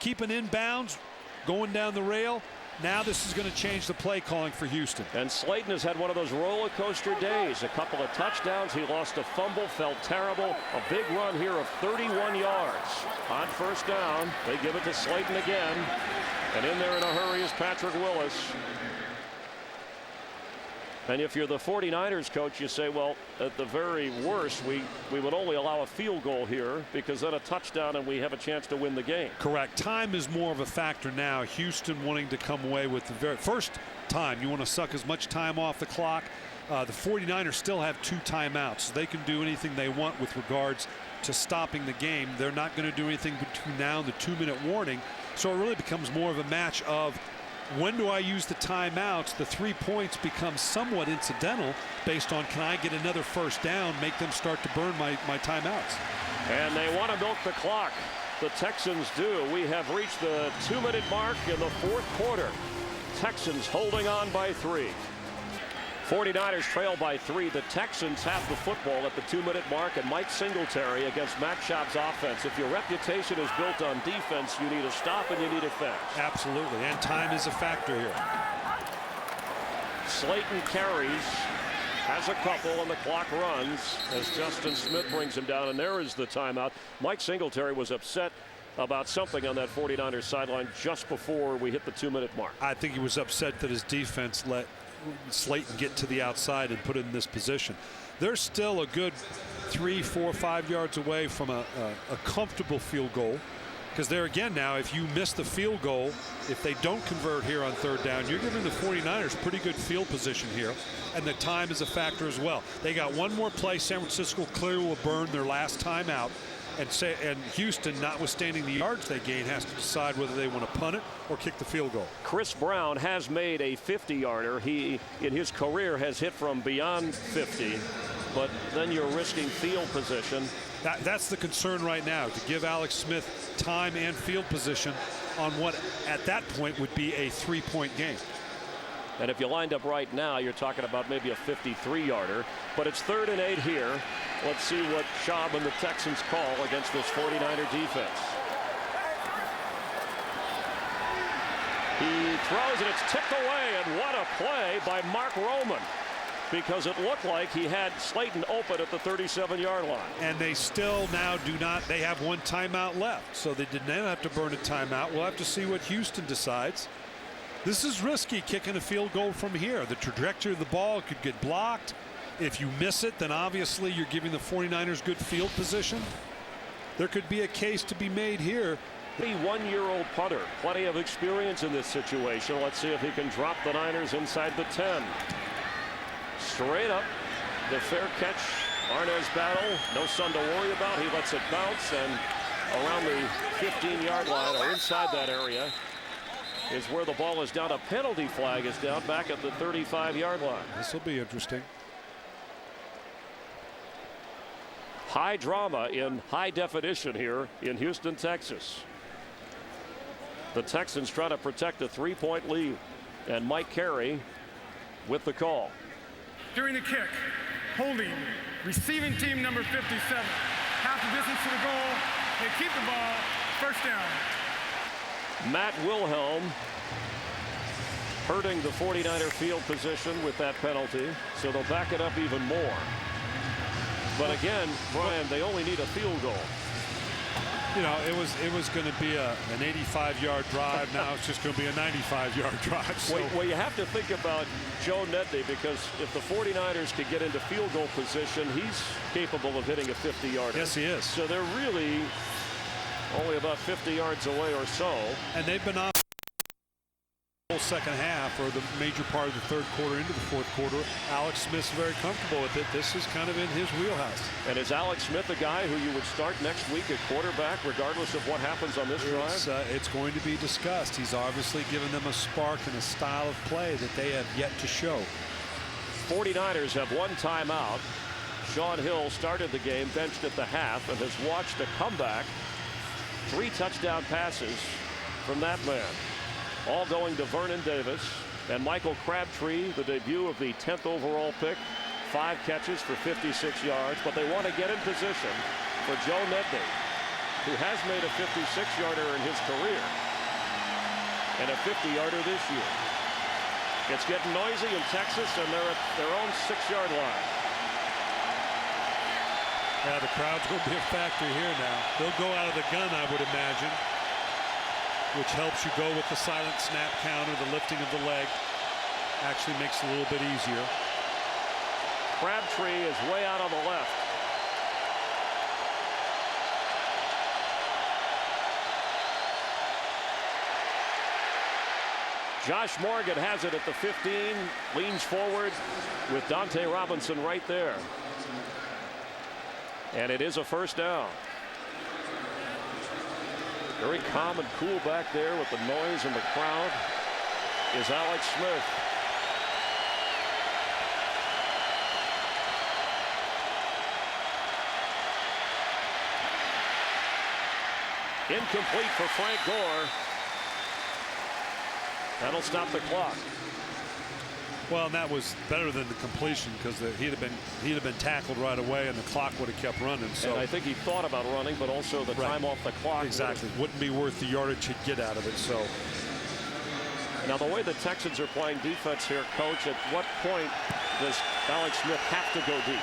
keeping in bounds, going down the rail. Now this is going to change the play calling for Houston. And Slayton has had one of those roller coaster days. A couple of touchdowns. He lost a fumble, felt terrible. A big run here of 31 yards. On first down, they give it to Slayton again. And in there in a hurry is Patrick Willis. And if you're the 49ers coach, you say, well, at the very worst, we would only allow a field goal here because then a touchdown and we have a chance to win the game. Correct. Time is more of a factor now. Houston wanting to come away with the very first time. You want to suck as much time off the clock. The 49ers still have 2 timeouts. So they can do anything they want with regards to stopping the game. They're not going to do anything between now and the 2-minute warning. So it really becomes more of a match of when do I use the timeouts? The 3 points become somewhat incidental based on can I get another first down, make them start to burn my timeouts. And they want to milk the clock. The Texans do. We have reached the 2-minute mark in the 4th quarter. Texans holding on by 3. 49ers trail by 3. The Texans have the football at the 2-minute mark, and Mike Singletary against Matt Schaub's offense. If your reputation is built on defense, you need a stop and you need a finish. Absolutely, and time is a factor here. Slayton carries, has a couple, and the clock runs as Justin Smith brings him down, and there is the timeout. Mike Singletary was upset about something on that 49ers sideline just before we hit the 2-minute mark. I think he was upset that his defense let Slayton get to the outside and put it in this position. They're still a good 3, 4, 5 yards away from a comfortable field goal, because there again now, if you miss the field goal, if they don't convert here on 3rd down, you're giving the 49ers pretty good field position here, and the time is a factor as well. They got one more play. San Francisco clearly will burn their last timeout, and Houston, notwithstanding the yards they gain, has to decide whether they want to punt it or kick the field goal. Chris Brown has made a 50-yarder. He, in his career, has hit from beyond 50, but then you're risking field position. That's the concern right now, to give Alex Smith time and field position on what at that point would be a 3-point game. And if you lined up right now, you're talking about maybe a 53-yarder. But it's 3rd and 8 here. Let's see what Schaub and the Texans call against this 49er defense. He throws and it's tipped away, and what a play by Mark Roman, because it looked like he had Slayton open at the 37-yard line. And they still now do not. They have 1 timeout left, so they did not have to burn a timeout. We'll have to see what Houston decides. This is risky, kicking a field goal from here. The trajectory of the ball could get blocked. If you miss it, then obviously you're giving the 49ers good field position. There could be a case to be made here. The 1-year-old punter, plenty of experience in this situation. Let's see if he can drop the Niners inside the 10. Straight up, the fair catch. Arnaz battle, no son to worry about. He lets it bounce, and around the 15-yard line or inside that area is where the ball is down. A penalty flag is down back at the 35-yard line. This will be interesting. High drama in high definition here in Houston, Texas. The Texans try to protect a 3-point lead, and Mike Carey with the call. During the kick, holding, receiving team number 57. Half the distance to the goal. They keep the ball. First down. Matt Wilhelm hurting the 49er field position with that penalty, so they'll back it up even more. But again, Brian, they only need a field goal. You know, it was going to be an 85-yard drive. Now it's just going to be a 95-yard drive. So. Well, you have to think about Joe Nedney, because if the 49ers could get into field goal position, he's capable of hitting a 50-yarder. Yes, he is. So they're really only about 50 yards away or so. And they've been on the whole second half, or the major part of the 3rd quarter into the 4th quarter. Alex Smith's very comfortable with it. This is kind of in his wheelhouse. And is Alex Smith a guy who you would start next week at quarterback, regardless of what happens on this drive? It's going to be discussed. He's obviously given them a spark and a style of play that they have yet to show. 49ers have 1 timeout. Sean Hill started the game, benched at the half, and has watched a comeback. 3 touchdown passes from that man, all going to Vernon Davis. And Michael Crabtree, the debut of the 10th overall pick, 5 catches for 56 yards, but they want to get in position for Joe Nedney, who has made a 56-yarder in his career and a 50-yarder this year. It's getting noisy in Texas, and they're at their own 6-yard line. Yeah, the crowd's going to be a factor here now. They'll go out of the gun, I would imagine, which helps you go with the silent snap counter. The lifting of the leg actually makes it a little bit easier. Crabtree is way out on the left. Josh Morgan has it at the 15, leans forward with Dante Robinson right there. And it is a first down. Very calm and cool back there with the noise and the crowd is Alex Smith. Incomplete for Frank Gore. That'll stop the clock. Well, and that was better than the completion, because he'd have been tackled right away, and the clock would have kept running. So and I think he thought about running, but also the time off the clock. Exactly. Wouldn't be worth the yardage he'd get out of it. So now the way the Texans are playing defense here, Coach, at what point does Alex Smith have to go deep?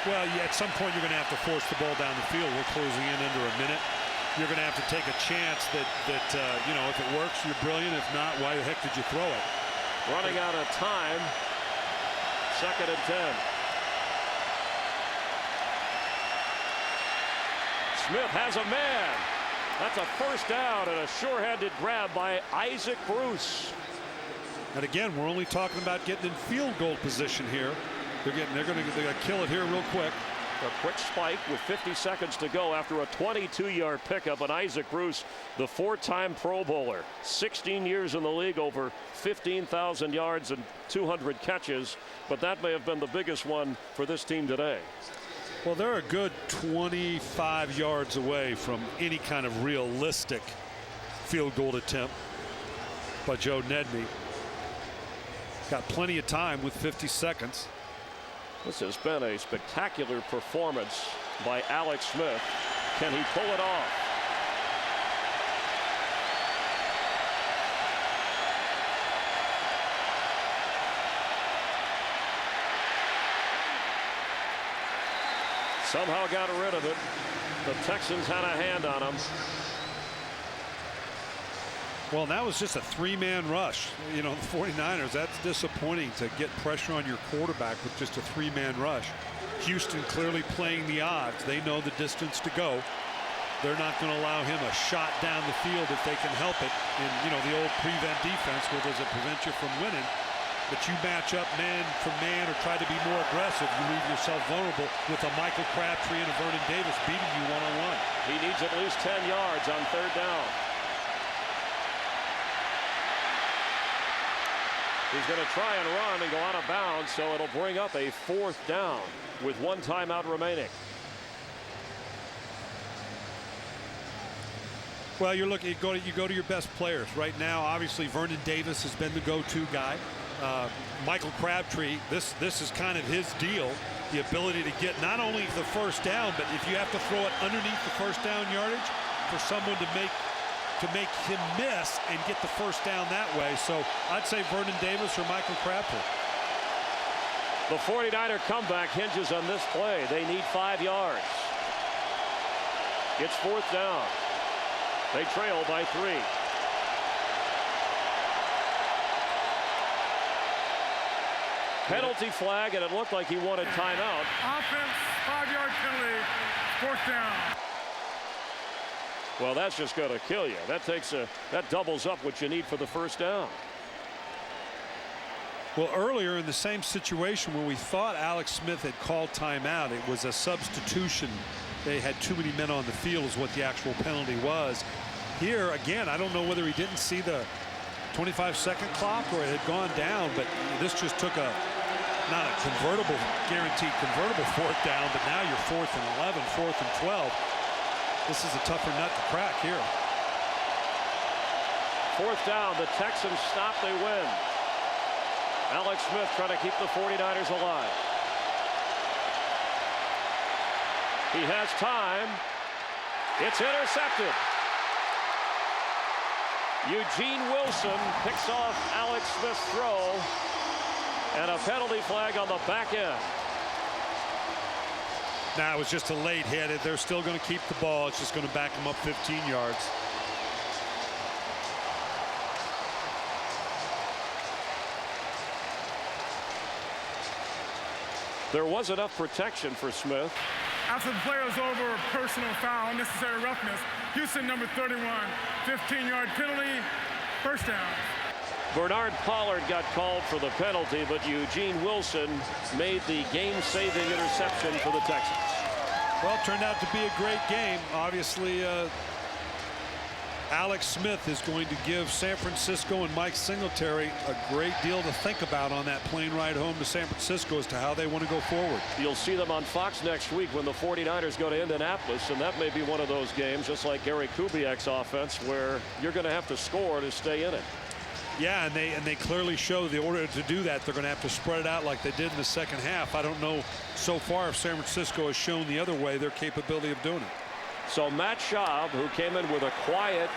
Well, yeah, at some point you're going to have to force the ball down the field. We're closing in under a minute. You're going to have to take a chance that you know, if it works, you're brilliant. If not, why the heck did you throw it? Running out of time. 2nd and 10. Smith has a man. That's a first down and a sure-handed grab by Isaac Bruce. And again, we're only talking about getting in field goal position here. They're going to kill it here real quick. A quick spike with 50 seconds to go after a 22-yard pickup, and Isaac Bruce, the 4-time Pro Bowler, 16 years in the league, over 15,000 yards and 200 catches, but that may have been the biggest one for this team today. Well, they're a good 25 yards away from any kind of realistic field goal attempt by Joe Nedney. Got plenty of time with 50 seconds. This has been a spectacular performance by Alex Smith. Can he pull it off? Somehow got rid of it. The Texans had a hand on him. Well, that was just a 3-man rush. You know, the 49ers, that's disappointing to get pressure on your quarterback with just a 3-man rush. Houston clearly playing the odds. They know the distance to go. They're not going to allow him a shot down the field if they can help it. In, you know, the old prevent defense, where does it prevent you from winning? But you match up man for man or try to be more aggressive, you leave yourself vulnerable with a Michael Crabtree and a Vernon Davis beating you one-on-one. He needs at least 10 yards on 3rd down. He's going to try and run and go out of bounds, so it'll bring up a 4th down with 1 timeout remaining. Well, you go to your best players right now. Obviously, Vernon Davis has been the go-to guy. Michael Crabtree, this is kind of his deal, the ability to get not only the first down, but if you have to throw it underneath the first down yardage, for someone to make him miss and get the first down that way. So I'd say Vernon Davis or Michael Crabtree. The 49er comeback hinges on this play. They need 5 yards. It's 4th down. They trail by 3. Penalty flag, and it looked like he wanted timeout. Offense, 5-yard penalty, 4th down. Well, that's just going to kill you. That doubles up what you need for the first down. Well, earlier in the same situation where we thought Alex Smith had called timeout, it was a substitution. They had too many men on the field is what the actual penalty was. Here, again, I don't know whether he didn't see the 25-second clock or it had gone down, but this just took not a guaranteed convertible 4th down, but now you're 4th and 11, 4th and 12. This is a tougher nut to crack here. 4th down, the Texans stop, they win. Alex Smith trying to keep the 49ers alive. He has time. It's intercepted. Eugene Wilson picks off Alex Smith's throw, and a penalty flag on the back end. Now it was just a late hit. They're still going to keep the ball. It's just going to back them up 15 yards. There was enough protection for Smith. After the play was over, personal foul, unnecessary roughness. Houston, number 31, 15-yard penalty, first down. Bernard Pollard got called for the penalty, but Eugene Wilson made the game-saving interception for the Texans. Well, it turned out to be a great game. Obviously, Alex Smith is going to give San Francisco and Mike Singletary a great deal to think about on that plane ride home to San Francisco as to how they want to go forward. You'll see them on Fox next week when the 49ers go to Indianapolis, and that may be one of those games, just like Gary Kubiak's offense, where you're going to have to score to stay in it. Yeah, and they clearly show the order to do that. They're going to have to spread it out like they did in the second half. I don't know so far if San Francisco has shown the other way their capability of doing it. So Matt Schaub, who came in with a quiet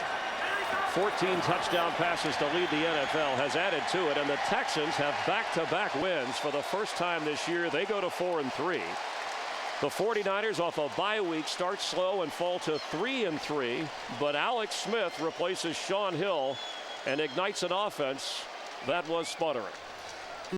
14 touchdown passes to lead the NFL, has added to it, and the Texans have back-to-back wins for the first time this year. They go to 4-3. The 49ers off a bye week start slow and fall to 3-3, but Alex Smith replaces Sean Hill and ignites an offense that was sputtering.